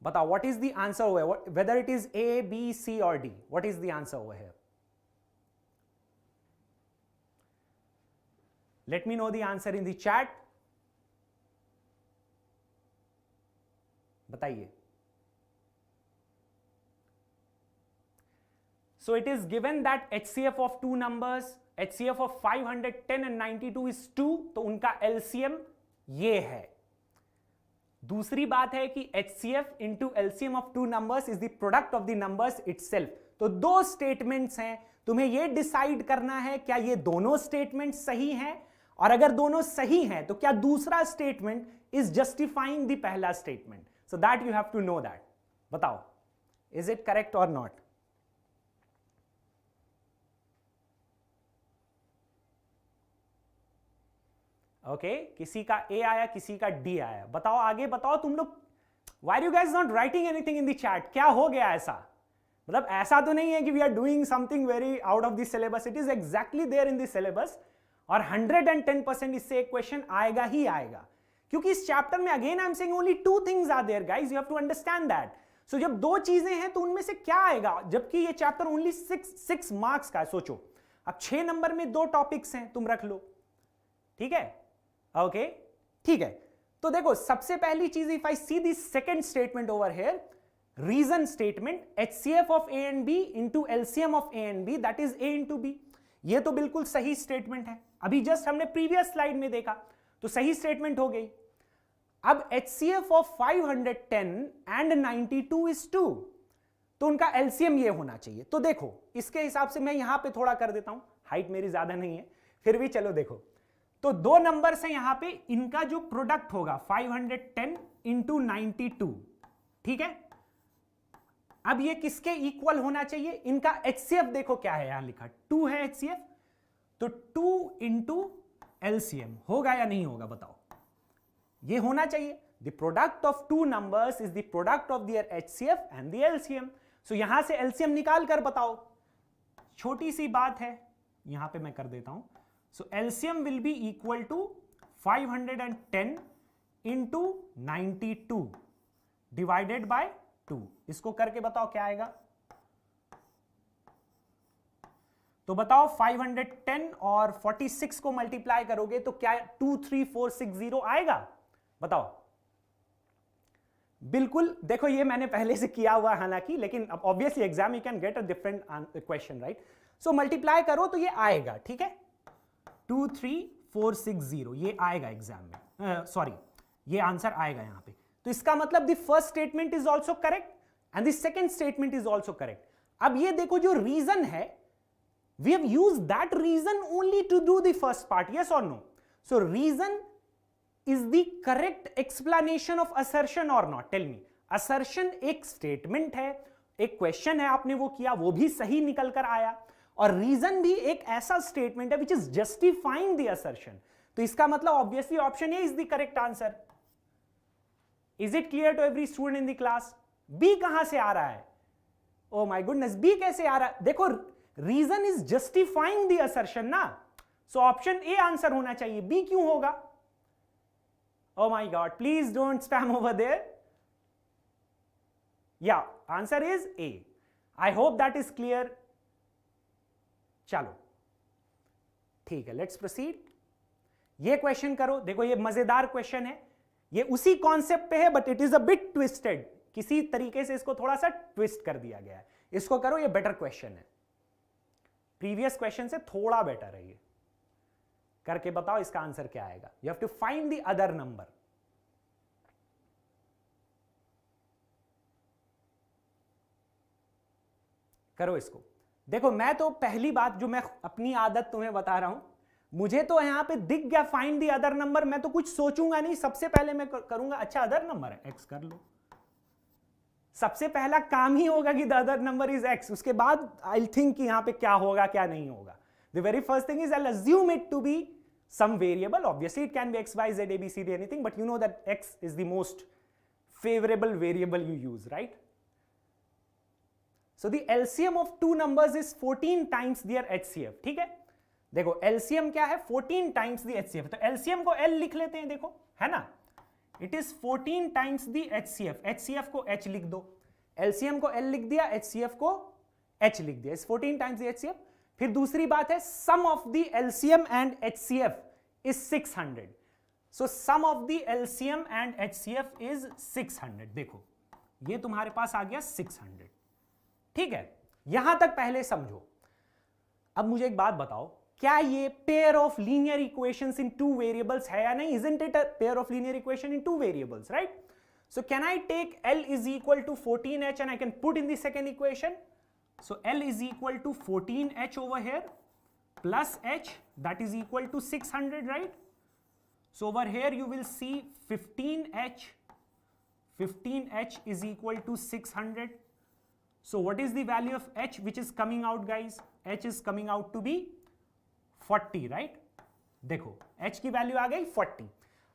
बताओ what is the answer over, whether it is A, B, C और D, what is the answer over here? Late me know the answer in the chat. बताइए. So it is given that HCF of two numbers, HCF of 510 and 92 is 2, तो उनका LCM ये है. दूसरी बात है कि HCF into LCM of two numbers is the product of the numbers itself. तो दो स्टेटमेंट्स हैं, तुम्हें ये डिसाइड करना है क्या ये दोनों स्टेटमेंट सही हैं, और अगर दोनों सही हैं तो क्या दूसरा स्टेटमेंट इज जस्टिफाइंग द पहला statement. So that you have to know that. बताओ इज इट करेक्ट और नॉट? ओके, किसी का A आया, किसी का D आया. बताओ आगे बताओ तुम लोग. Why are you guys not writing anything in the chat? क्या हो गया ऐसा? मतलब ऐसा तो नहीं है कि we are doing something very out of the syllabus. It is exactly there in the syllabus. और 110% इससे एक क्वेश्चन आएगा ही आएगा, क्योंकि इस चैप्टर में again I am saying only two things are there guys, you have to understand that. So जब दो चीजें हैं तो उनमें से क्या आएगा, जबकि ये चैप्टर ओनली 6 मार्क्स का है. सोचो अब 6 नंबर में दो टॉपिक्स हैं, तुम रख लो. ठीक है, ओके ठीक है. तो देखो सबसे पहली चीज, if I see the second statement over here, reason statement, HCF of A and B into LCM of A and B, that is A into B. ये तो बिल्कुल सही स्टेटमेंट है, अभी जस्ट हमने प्रीवियस स्लाइड में देखा, तो सही स्टेटमेंट हो गई. अब HCF ऑफ 510 एंड 92 इज 2, तो उनका LCM ये होना चाहिए. तो देखो इसके हिसाब से मैं यहां पे थोड़ा कर देता हूं, हाइट मेरी ज्यादा नहीं है फिर भी चलो देखो. तो दो नंबर्स हैं यहां पे, इनका जो प्रोडक्ट होगा 510 इंटू 92. ठीक है, अब ये किसके इक्वल होना चाहिए? इनका HCF देखो क्या है, यहां लिखा 2 है HCF, तो 2 इंटू LCM होगा या नहीं होगा बताओ? ये होना चाहिए. The product of two numbers is the product of there HCF and the LCM. सो यहां से LCM निकाल कर बताओ. छोटी सी बात है, यहां पे मैं कर देता हूं. So LCM will be equal to 510 into 92 divided by 2. इसको करके बताओ क्या आएगा. तो बताओ 510 और 46 को मल्टीप्लाई करोगे तो क्या 23460 आएगा? बताओ. बिल्कुल देखो ये मैंने पहले से किया हुआ हालांकि, लेकिन अब obviously exam you can get a different question right. So multiply करो तो ये आएगा. ठीक है, 23460 ये आएगा एग्जाम में, सॉरी ये आंसर आएगा यहां पे. तो इसका मतलब the first statement is also correct and the second statement is also correct. अब ये देखो जो रीजन है, we have used that reason only to do the first part, yes or no? So reason is the correct explanation of assertion or not? Tell me. assertion एक statement है, एक question है, आपने वो किया, वो भी सही निकल कर आया, और रीजन भी एक ऐसा स्टेटमेंट है which is justifying the assertion, तो इसका मतलब obviously option A is the correct answer. Is it clear to every student in the class? B कहां से आ रहा है? ओ माय गुडनेस, बी कैसे आ रहा है? देखो reason is justifying the assertion ना, सो ऑप्शन ए आंसर होना चाहिए, बी क्यों होगा? Oh my god, please don't spam over there. या answer is A. I hope that is clear. चलो ठीक है, लेट्स प्रोसीड। ये क्वेश्चन करो, देखो ये मजेदार क्वेश्चन है, ये उसी कॉन्सेप्ट पे है but it is a bit twisted, किसी तरीके से इसको थोड़ा सा ट्विस्ट कर दिया गया है। इसको करो, ये बेटर क्वेश्चन है, प्रीवियस क्वेश्चन से थोड़ा बेटर है ये। करके बताओ इसका आंसर क्या आएगा। You have to find the other number. करो इसको। देखो मैं तो पहली बात जो मैं अपनी आदत तुम्हें बता रहा हूं, मुझे तो यहां पे दिख गया फाइंड द अदर नंबर, मैं तो कुछ सोचूंगा नहीं, सबसे पहले मैं करूंगा अच्छा अदर नंबर है एक्स, कर लो। सबसे पहला काम ही होगा कि the other number is x, उसके बाद आई विल थिंक कि यहां पे क्या होगा क्या नहीं होगा। The very first thing is I will assume it to be some variable. Obviously it can be x, y, z, a, b, c, d, anything, but you know that x is the most favorable variable you use, right? So the LCM of two numbers is 14 times their HCF. ठीक है, देखो LCM क्या है? 14 times the HCF। तो LCM को L लिख लेते हैं, देखो है ना, it is 14 times the HCF। HCF को H लिख दो, LCM को L लिख दिया, HCF को H लिख दिया, is 14 times the HCF। फिर दूसरी बात है sum of the LCM and HCF is 600। So sum of the LCM and HCF is 600। देखो ये तुम्हारे पास आ गया 600। ठीक है, यहां तक पहले समझो। अब मुझे एक बात बताओ, क्या ये pair of linear equations in two variables है या नहीं? Isn't it a pair of linear equation in two variables, right? So can I take L is equal to 14H and I can put in the second equation? So L is equal to 14H over here plus H, that is equal to 600, right? So over here you will see 15H, 15H is equal to 600. So what is the value of H which is coming out, guys? H is coming out to be 40, right? देखो H की value आ गई 40।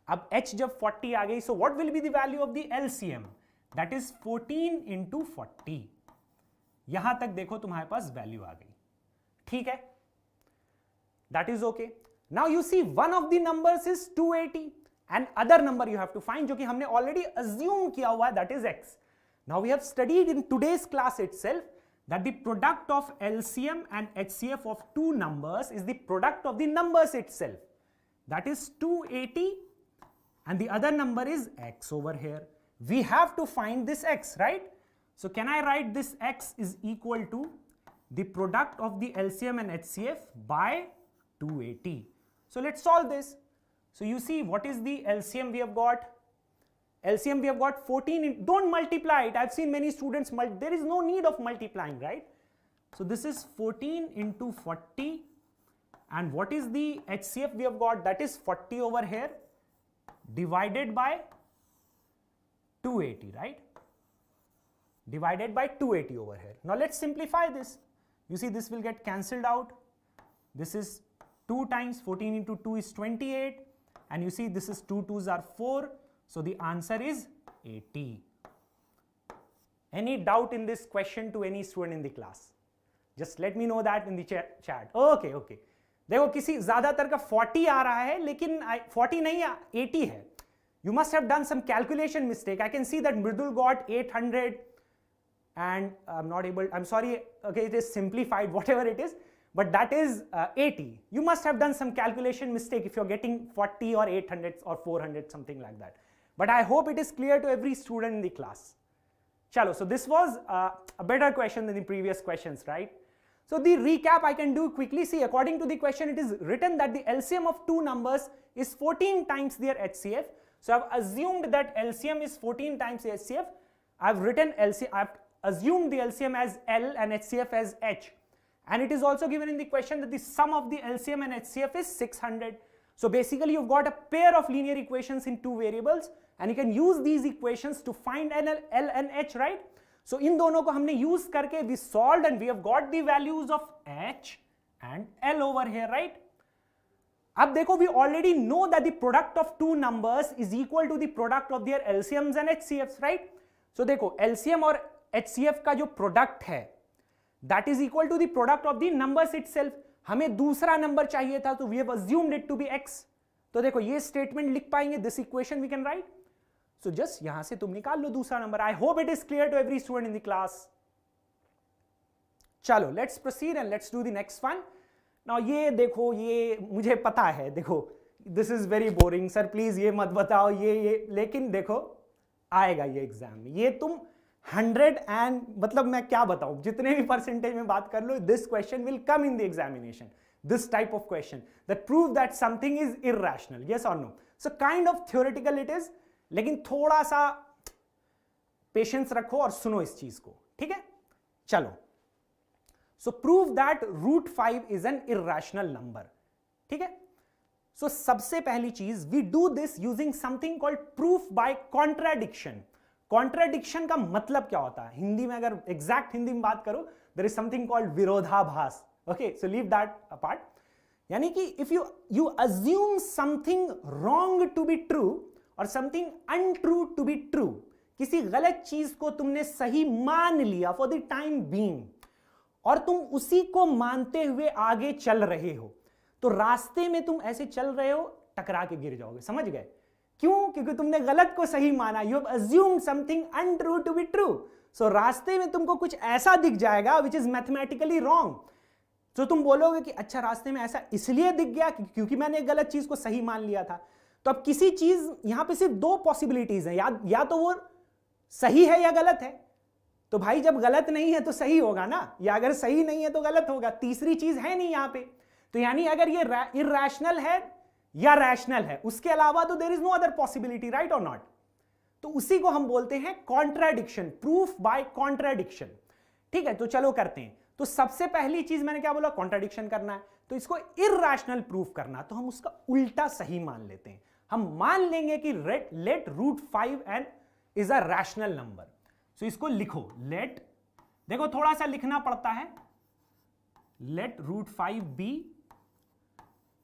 अब H जब 40 आ गई, so what will be the value of the LCM? That is 14 into 40। यहां तक देखो तुम्हारे पास वैल्यू आ गई, ठीक है, that is okay. Now you see one of the numbers is 280 and other number you have to find, जो कि हमने ऑलरेडी अज्यूम किया हुआ है, that is x। Now we have studied in today's class itself that the product of LCM and HCF of two numbers is the product of the numbers itself, that is 280 and the other number is x over here. We have to find this x, right? So can I write this x is equal to the product of the LCM and HCF by 280. So let's solve this. So you see what is the LCM we have got? LCM we have got 14, don't multiply it. I've seen many students, there is no need of multiplying, right? So this is 14 into 40, and what is the HCF we have got? That is 40 over here divided by 280, right? Divided by 280 over here. Now let's simplify this. You see this will get cancelled out. This is 2 times 14 into 2 is 28, and you see this is 2 2s are 4, so the answer is 80. Any doubt in this question to any student in the class? Just let me know that in the chat. Okay, okay. देखो किसी ज्यादातर का 40 आ रहा है, लेकिन 40 नहीं है, 80 है. You must have done some calculation mistake. I can see that Mridul got 800 and I'm not able, I'm sorry, okay, it is simplified, whatever it is, but that is 80. You must have done some calculation mistake if you're getting 40 or 800 or 400, something like that. But I hope it is clear to every student in the class. Chalo, so this was a better question than the previous questions, right? So the recap I can do quickly. See, according to the question, it is written that the LCM of two numbers is 14 times their HCF. So I've assumed that LCM is 14 times the HCF. I've written I've assumed the LCM as L and HCF as H. And it is also given in the question that the sum of the LCM and HCF is 600. So basically you've got a pair of linear equations in two variables, and you can use these equations to find L and H, right? सो इन दोनों को हमने use करके we solved and we have got the values of h and l over here, right? अब देखो, we already know that the product of two numbers is equal to the product of their LCMs and HCFs, right? So देखो, LCM और HCF का जो product है that is equal to the product of the numbers itself. हमें दूसरा number चाहिए था, तो we have assumed it to be x. तो देखो, ये स्टेटमेंट लिख पाएंगे, this equation we can write. So just यहां से तुम निकाल लो दूसरा number. I hope it is clear to every student in the class. चलो, let's proceed and let's do the next one. Now ये देखो, ये मुझे पता है, देखो this is very boring sir, please ये मत बताओ, ये लेकिन देखो आएगा ये एग्जाम में. ये तुम 100 एंड मतलब मैं क्या बताऊं, जितने भी परसेंटेज में बात कर लो, this question will come in the examination. This type of question that prove that something is irrational, yes और no. So kind of theoretical it is, लेकिन थोड़ा सा पेशेंस रखो और सुनो इस चीज को, ठीक है? चलो, so prove that √5 is an irrational number, ठीक है? सो सबसे पहली चीज, we do this using something called proof by contradiction. Contradiction का मतलब क्या होता है हिंदी में? अगर एग्जैक्ट हिंदी में बात करो, देयर इज समथिंग कॉल्ड विरोधाभास. Okay, so leave that apart. यानी कि if you assume something wrong to be true और something untrue to be true, किसी गलत चीज को तुमने सही मान लिया फॉर द टाइम बीइंग और तुम उसी को मानते हुए आगे चल रहे हो, तो रास्ते में तुम ऐसे चल रहे हो, टकरा के गिर जाओगे. समझ गए? क्यों? क्योंकि तुमने गलत को सही माना. You have assumed something untrue to be true. So रास्ते में तुमको कुछ ऐसा दिख जाएगा विच इज मैथमेटिकली रॉन्ग. तो तुम बोलोगे कि अच्छा, रास्ते में ऐसा इसलिए दिख गया क्योंकि मैंने गलत चीज को सही मान लिया था. तो अब किसी चीज, यहां पे सिर्फ दो पॉसिबिलिटीज हैं, या तो वो सही है या गलत है. तो भाई जब गलत नहीं है तो सही होगा ना, या अगर सही नहीं है तो गलत होगा. तीसरी चीज है नहीं यहां पे. तो यानी अगर ये इर्रेशनल है या रैशनल है, उसके अलावा तो there is no other possibility, right और नॉट? तो उसी को हम बोलते हैं कॉन्ट्राडिक्शन, प्रूफ बाय कॉन्ट्राडिक्शन. ठीक है, तो चलो करते हैं. तो सबसे पहली चीज मैंने क्या बोला? कॉन्ट्राडिक्शन करना है. तो इसको इर्रेशनल प्रूफ करना, तो हम उसका उल्टा सही मान लेते हैं. हम मान लेंगे कि let √5 and is a rational number. So इसको लिखो, लेट, देखो थोड़ा सा लिखना पड़ता है, let √5 be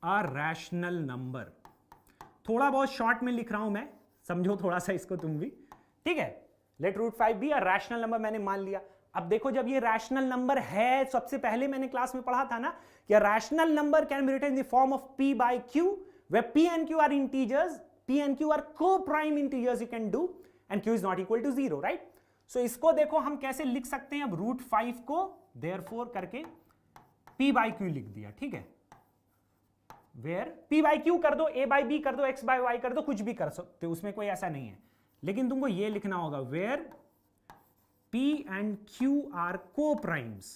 a rational number. थोड़ा बहुत शॉर्ट में लिख रहा हूं मैं, समझो थोड़ा सा इसको तुम भी, ठीक है? Let √5 be a rational number मैंने मान लिया. अब देखो, जब ये रैशनल नंबर है, सबसे पहले मैंने क्लास में पढ़ा था ना कि rational number can be written in the form of p by q, where p and q are integers, p and q are co-prime integers you can do, and q is not equal to 0, right? So इसको देखो हम कैसे लिख सकते हैं. अब √5 को therefore करके p by q लिख दिया, ठीक है? where p by q कर दो, a by b कर दो, x by y कर दो, कुछ भी कर सकते हो, उसमें कोई ऐसा नहीं है. लेकिन तुमको ये लिखना होगा where p and q are co-primes,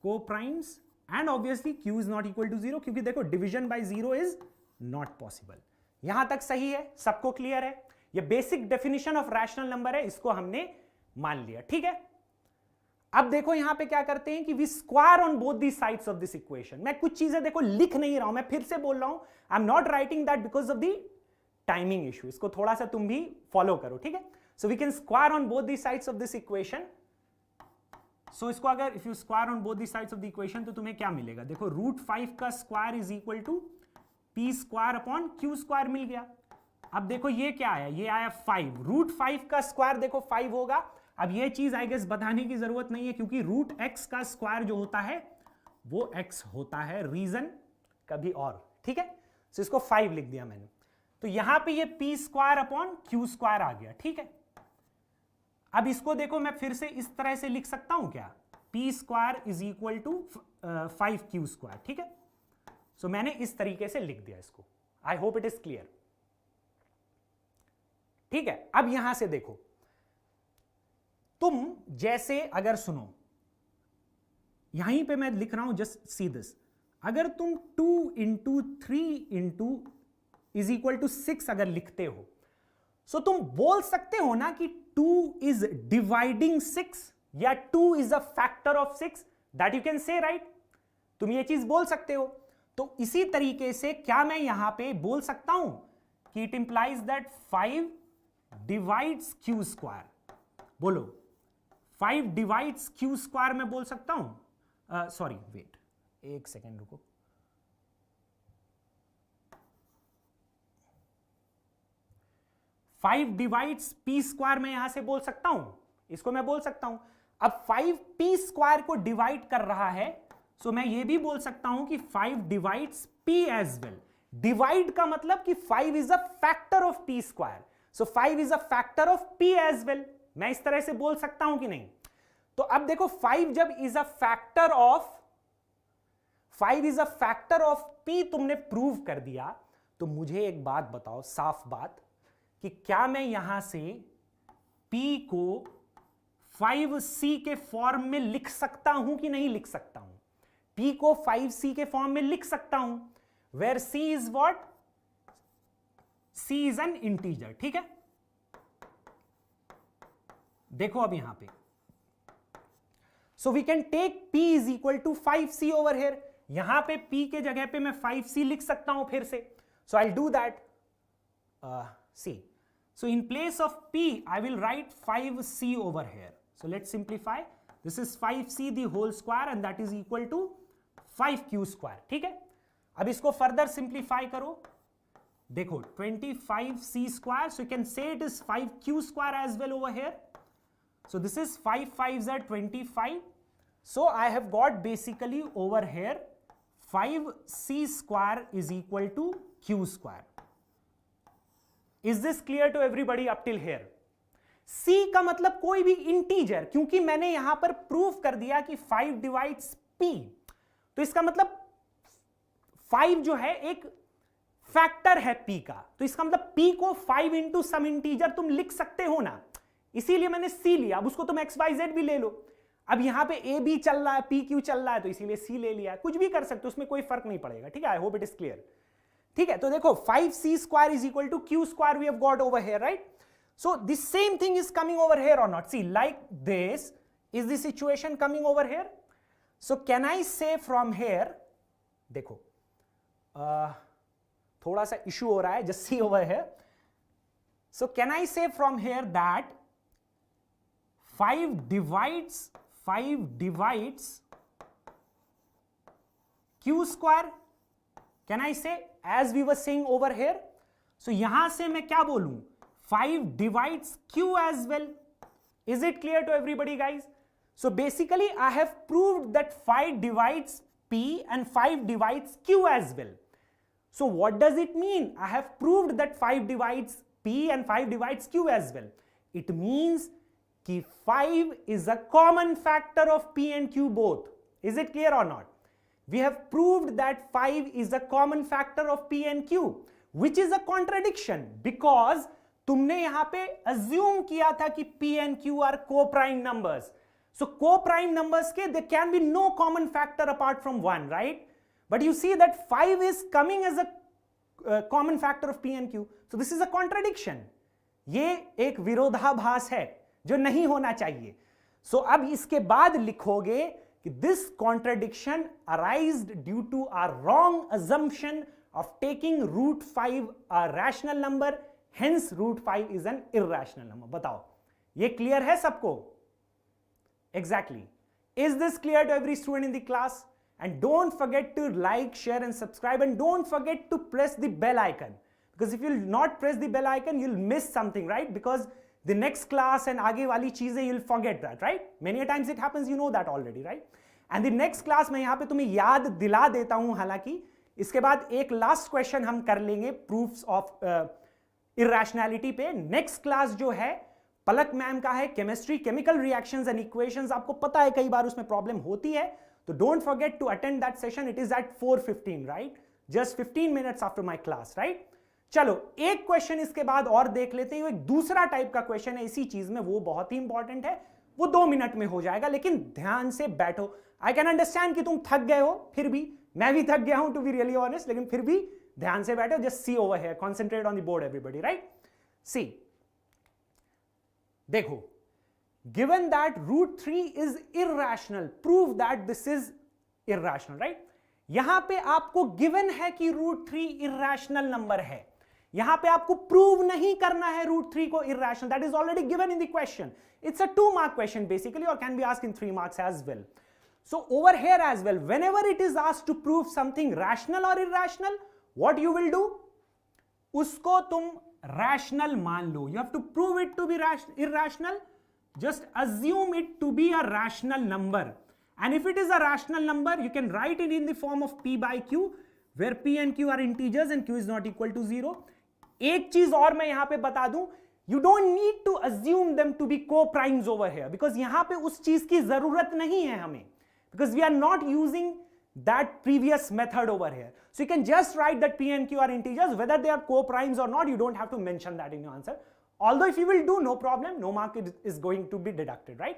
co-primes, and obviously q is not equal to 0, क्योंकि देखो division by 0 is not possible. यहां तक सही है? सबको क्लियर है? ये basic definition of rational number है, इसको हमने मान लिया, ठीक है? अब देखो यहां पे क्या करते हैं कि we square on both the sides of this equation. मैं कुछ चीजें देखो लिख नहीं रहा हूं, मैं फिर से बोल रहा हूं, I am not writing that because of the timing issue. इसको थोड़ा सा तुम भी फॉलो करो, ठीक है? So we can square on both the sides of this equation. So इसको अगर if you square on both the sides of the equation, तो तुम्हें क्या मिलेगा? देखो, √5 का square is equal to p square upon q square मिल गया. अब देखो ये क्या आया? ये आया 5. √5 का स्क्वायर देखो 5 होगा. अब ये चीज आई गेस बताने की जरूरत नहीं है, क्योंकि √x का स्क्वायर जो होता है वो x होता है, रीजन कभी और, ठीक है? सो इसको 5 लिख दिया मैंने. तो यहां पे ये p square upon q square आ गया, ठीक है? अब इसको देखो, मैं फिर से इस तरह से लिख सकता हूं क्या? p square is equal to 5q square, ठीक है? सो मैंने इस तरीके से लिख दिया इसको. आई होप इट इज क्लियर, ठीक है? अब यहां से देखो, तुम जैसे अगर सुनो, यहीं पे मैं लिख रहा हूं, जस्ट सी दिस. अगर तुम 2 into 3 into is equal to 6 अगर लिखते हो, सो तुम बोल सकते हो ना कि 2 इज डिवाइडिंग 6 या 2 is a factor of 6. That you can से, राइट? तुम ये चीज बोल सकते हो. तो इसी तरीके से क्या मैं यहां पे बोल सकता हूं कि it implies that 5 divides Q square, बोलो 5 डिवाइड्स क्यू स्क्वायर मैं बोल सकता हूं, सॉरी वेट एक सेकेंड रुको, फाइव डिवाइड्स पी स्क्वायर मैं यहां से बोल सकता हूं, इसको मैं बोल सकता हूं। अब 5 पी स्क्वायर को डिवाइड कर रहा है, सो मैं ये भी बोल सकता हूं कि 5 divides p as well. Divide का मतलब कि 5 is a factor of p square, so 5 is a factor of p as well. मैं इस तरह से बोल सकता हूं कि नहीं? तो अब देखो 5 जब is a factor of 5 is a factor of P तुमने प्रूव कर दिया, तो मुझे एक बात बताओ, साफ बात, कि क्या मैं यहां से P को 5C के फॉर्म में लिख सकता हूं कि नहीं लिख सकता हूं? P को 5C के फॉर्म में लिख सकता हूं, where C is what? C is an integer, ठीक है? देखो अब यहां पे, so we can take P is equal to 5C over here. यहां पे P के जगह पे मैं 5C लिख सकता हूं फिर से, so I do that. C. So in place of P, I will write 5C over here. So let's simplify. This is 5C the whole square and that is equal to 5Q square. ठीक है? अब इसको further simplify करो। देखो 25C square. So you can say it is 5Q square as well over here. So this is 5 5s are 25. So I have got basically over here 5C square is equal to Q square. Is this clear to everybody up till here? C का मतलब कोई भी integer, क्योंकि मैंने यहां पर proof कर दिया कि 5 डिवाइड्स P, तो इसका मतलब 5 जो है एक फैक्टर है P का, तो इसका मतलब P को 5 इंटू सम इंटीजर तुम लिख सकते हो ना, इसीलिए मैंने C लिया। अब उसको तुम XYZ भी ले लो, अब यहां पे AB चल रहा है, PQ चल रहा है, तो इसीलिए C ले लिया। कुछ भी कर सकते हो, उसमें कोई फर्क नहीं पड़ेगा, ठीक है? I hope it is clear. ठीक है, तो देखो 5C square is equal to Q square we have got over here, right? So this same thing is coming over here और not? See like this is the situation coming over here. So can I say from here, देखो थोड़ा सा issue हो रहा है, just see over here. So can I say from here that 5 divides Q square? Can I say as we were saying over here? So यहां से मैं क्या बोलूं? 5 divides Q as well. Is it clear to everybody, guys? So basically I have proved that 5 divides P and 5 divides Q as well. So what does it mean? I have proved that 5 divides P and 5 divides Q as well. It means कि 5 is a common factor of P and Q both. Is it clear or not? We have proved that 5 is a common factor of P and Q, which is a contradiction because तुमने यहां पे assume किया था कि P and Q are co-prime numbers. So co-prime numbers के there can be no common factor apart from 1, right? But you see that 5 is coming as a common factor of P and Q. So this is a contradiction. ये एक विरोधाभास है जो नहीं होना चाहिए। So अब इसके बाद लिखोगे this contradiction arised due to our wrong assumption of taking root 5 a rational number, hence root 5 is an irrational number. बताओ ये clear है सबको? Exactly. Is this clear to every student in the class? And don't forget to like, share and subscribe, and don't forget to press the bell icon, because if you'll not press the bell icon you'll miss something, right? Because the next class and आगे वाली चीजें you'll forget that, right? Many a times it happens, you know that already, right? And the next class मैं यहाँ पे तुम्हें याद दिला देता हूँ, हालांकि इसके बाद एक लास्ट क्वेश्चन हम कर लेंगे proofs of irrationality पे। नेक्स्ट क्लास जो है पलक मैम का है chemistry, chemical reactions and equations. आपको पता है कई बार उसमें प्रॉब्लम होती है, तो don't forget to attend that session. It is at 4:15, right? Just 15 minutes after my class, right? चलो एक क्वेश्चन इसके बाद और देख लेते हैं। एक दूसरा टाइप का क्वेश्चन है इसी चीज में, वो बहुत ही इंपॉर्टेंट है, वो 2 मिनट में हो जाएगा, लेकिन ध्यान से बैठो। आई कैन अंडरस्टैंड कि तुम थक गए हो, फिर भी मैं भी थक गया हूं टू बी रियली ऑनेस्ट, लेकिन फिर भी ध्यान से बैठो। Just see over here, concentrate on the board everybody, right? See देखो, given that √3 is irrational, prove that this is irrational, right? यहां पे आपको गिवन है कि √3 इरैशनल नंबर है, यहां पे आपको प्रूव नहीं करना है √3 को irrational. That is already given in the question. It's a 2-mark question basically, or can be asked in 3 marks as well. So over here as well, whenever it is asked to prove something rational or irrational, what you will do? उसको तुम rational मान लो. You have to prove it to be irrational. Just assume it to be a rational number. And if it is a rational number, you can write it in the form of P by Q, where P and Q are integers and Q is not equal to 0. एक चीज और मैं यहां पे बता दूं, you don't need to assume them to be co-primes over here, because यहां पे उस चीज की जरूरत नहीं है हमें, because we are not using that previous method over here. So you can just write that P and Q are integers, whether they are co-primes or not, you don't have to mention that in your answer. Although if you will do, no problem, no mark is going to be deducted, right?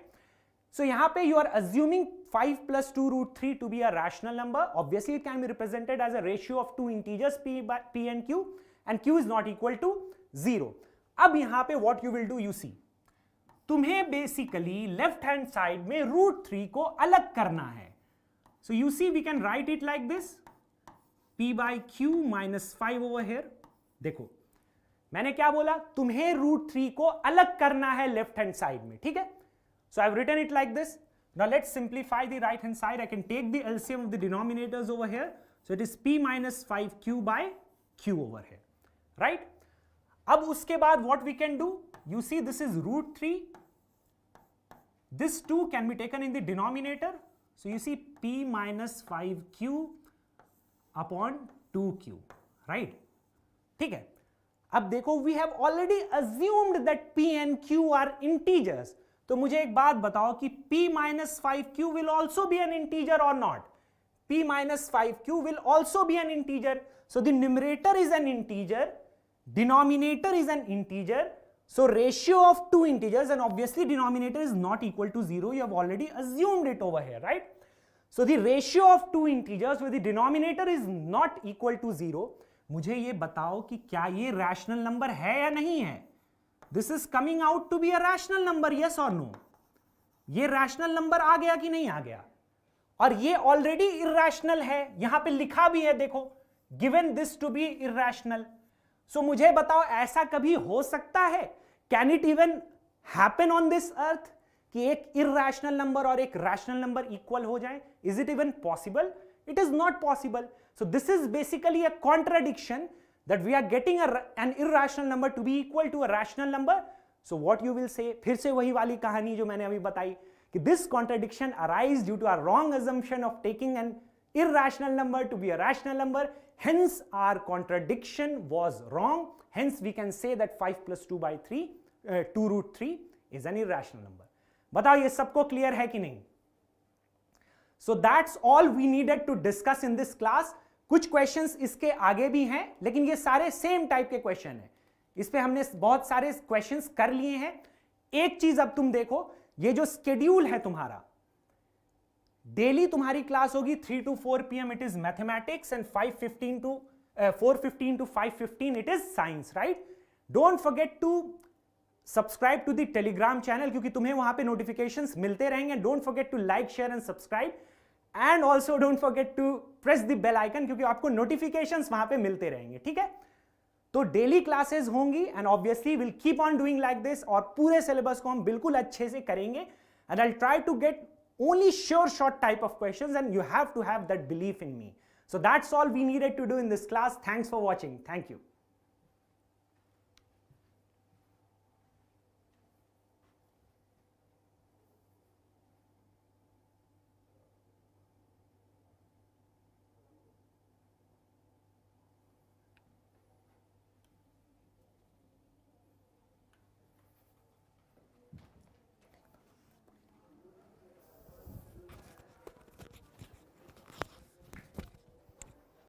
So यहाँ पे you are assuming 5 plus 2 √3 to be a rational number. Obviously it can be represented as a ratio of two integers P and Q, and Q is not equal to 0. अब यहाँ पे what you will do, you see, तुम्हें basically left hand side में √3 को अलग करना है. So you see we can write it like this, P by Q minus 5 over here. देखो मैंने क्या बोला, तुम्हें √3 को अलग करना है लेफ्ट हैंड साइड में, ठीक है. So I've written it like this. Now let's simplify the right hand side. I can take the LCM of the denominators over here. So it is P minus 5Q by Q over here, right? अब उसके बाद what we can do, you see this is √3. This 2 can be taken in the denominator. So you see P minus 5Q upon 2Q, right? ठीक है. अब देखो we have already assumed that P and Q are integers. तो मुझे एक बात बताओ कि P minus 5Q will also be an integer or not? P minus 5Q will also be an integer. So the numerator is an integer, denominator is an integer. So ratio of two integers, and obviously denominator is not equal to 0. You have already assumed it over here, right? So the ratio of two integers where the denominator is not equal to 0. मुझे ये बताओ कि क्या ये rational number है या नहीं है? This is coming out to be a rational number, yes or no? ये rational number आ गया कि नहीं आ गया? और ये already irrational है, यहां पे लिखा भी है, देखो, given this to be irrational. So मुझे बताओ ऐसा कभी हो सकता है? Can it even happen on this earth कि एक irrational number और एक rational number equal हो जाए? Is it even possible? It is not possible. So this is basically a contradiction, that we are getting an irrational number to be equal to a rational number. So what you will say, फिर से वही वाली कहानी जो मैंने अभी बताई कि this contradiction arises due to our wrong assumption of taking an irrational number to be a rational number. Hence our contradiction was wrong. Hence we can say that 5 plus 2 by 3, 2 √3 is an irrational number. बताओ ये सबको clear है कि नहीं? So that's all we needed to discuss in this class. कुछ questions इसके आगे भी हैं, लेकिन ये सारे सेम टाइप के क्वेश्चन हैं. इस पे हमने बहुत सारे क्वेश्चंस कर लिए हैं. एक चीज अब तुम देखो, ये जो स्केड्यूल है तुम्हारा, डेली तुम्हारी क्लास होगी 3 to 4 PM it is mathematics, and 4:15 to 5:15 it is science, right? Don't forget to subscribe to the Telegram channel, क्योंकि तुम्हें वहां पे नोटिफिकेशंस मिलते रहेंगे. Don't forget to like, share and subscribe, and also don't forget to press the bell icon, क्योंकि आपको notifications वहां पे मिलते रहेंगे, ठीक है? तो डेली क्लासेस होंगी, and obviously will keep on doing like this, और पूरे सिलेबस को हम बिल्कुल अच्छे से करेंगे. And I will try to get only sure short type of questions, and you have to have that belief in me. So that's all we needed to do in this class. Thanks for watching. Thank you.